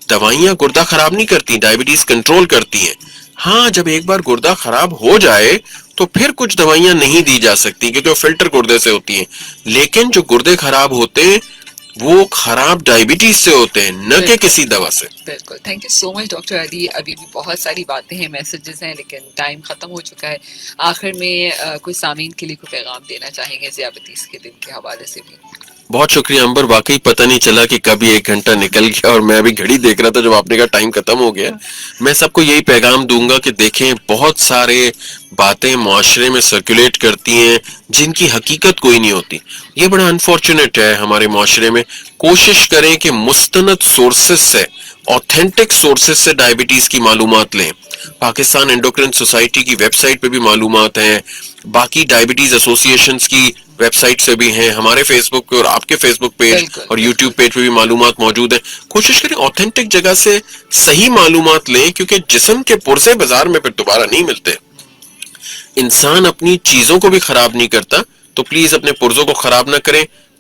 دوائیاں گردہ خراب نہیں کرتی, ڈائبٹیز کنٹرول کرتی ہیں. ہاں جب ایک بار گردہ خراب ہو جائے تو پھر کچھ دوائیاں نہیں دی جا سکتی کیونکہ وہ فلٹر گردے سے ہوتی ہیں, لیکن جو گردے خراب ہوتے ہیں وہ خراب ڈائبٹیز سے ہوتے ہیں, نہ کہ کسی دوا سے. بالکل. Thank you so much doctor Ali. ابھی بھی بہت ساری باتیں ہیں, میسیجز ہیں, لیکن ٹائم ختم ہو چکا ہے. آخر میں کوئی سامعین کے لیے کوئی پیغام دینا چاہیں گے ذیابطیس کے دن کے حوالے سے بھی؟ بہت شکریہ امبر, واقعی پتہ نہیں چلا کہ کبھی 1 گھنٹہ نکل گیا اور میں ابھی گھڑی دیکھ رہا تھا جب آپ نے کہا ٹائم ختم ہو گیا. میں سب کو یہی پیغام دوں گا کہ دیکھیں بہت سارے باتیں معاشرے میں سرکولیٹ کرتی ہیں جن کی حقیقت کوئی نہیں ہوتی. یہ بڑا انفارچونیٹ ہے ہمارے معاشرے میں. کوشش کریں کہ مستند سورسز سے, اوتھینٹک سورسز سے ڈائبٹیز کی معلومات لیں. پاکستان انڈوکرین سوسائٹی کی ویب سائٹ پہ بھی معلومات ہیں, باقی ڈائبٹیز ایسوسی ایشنز کی ویب سائٹ سے بھی ہیں, ہمارے فیس بک پہ اور آپ کے فیس بک پیج اور یوٹیوب پیج پہ بھی معلومات موجود ہیں. کوشش کریں اوتھینٹک جگہ سے صحیح معلومات لیں کیونکہ جسم کے پرزے بازار میں پھر دوبارہ نہیں ملتے. انسان اپنی چیزوں کو بھی خراب نہیں کرتا, تو پلیز اپنے پرزوں کو خراب نہ کریں.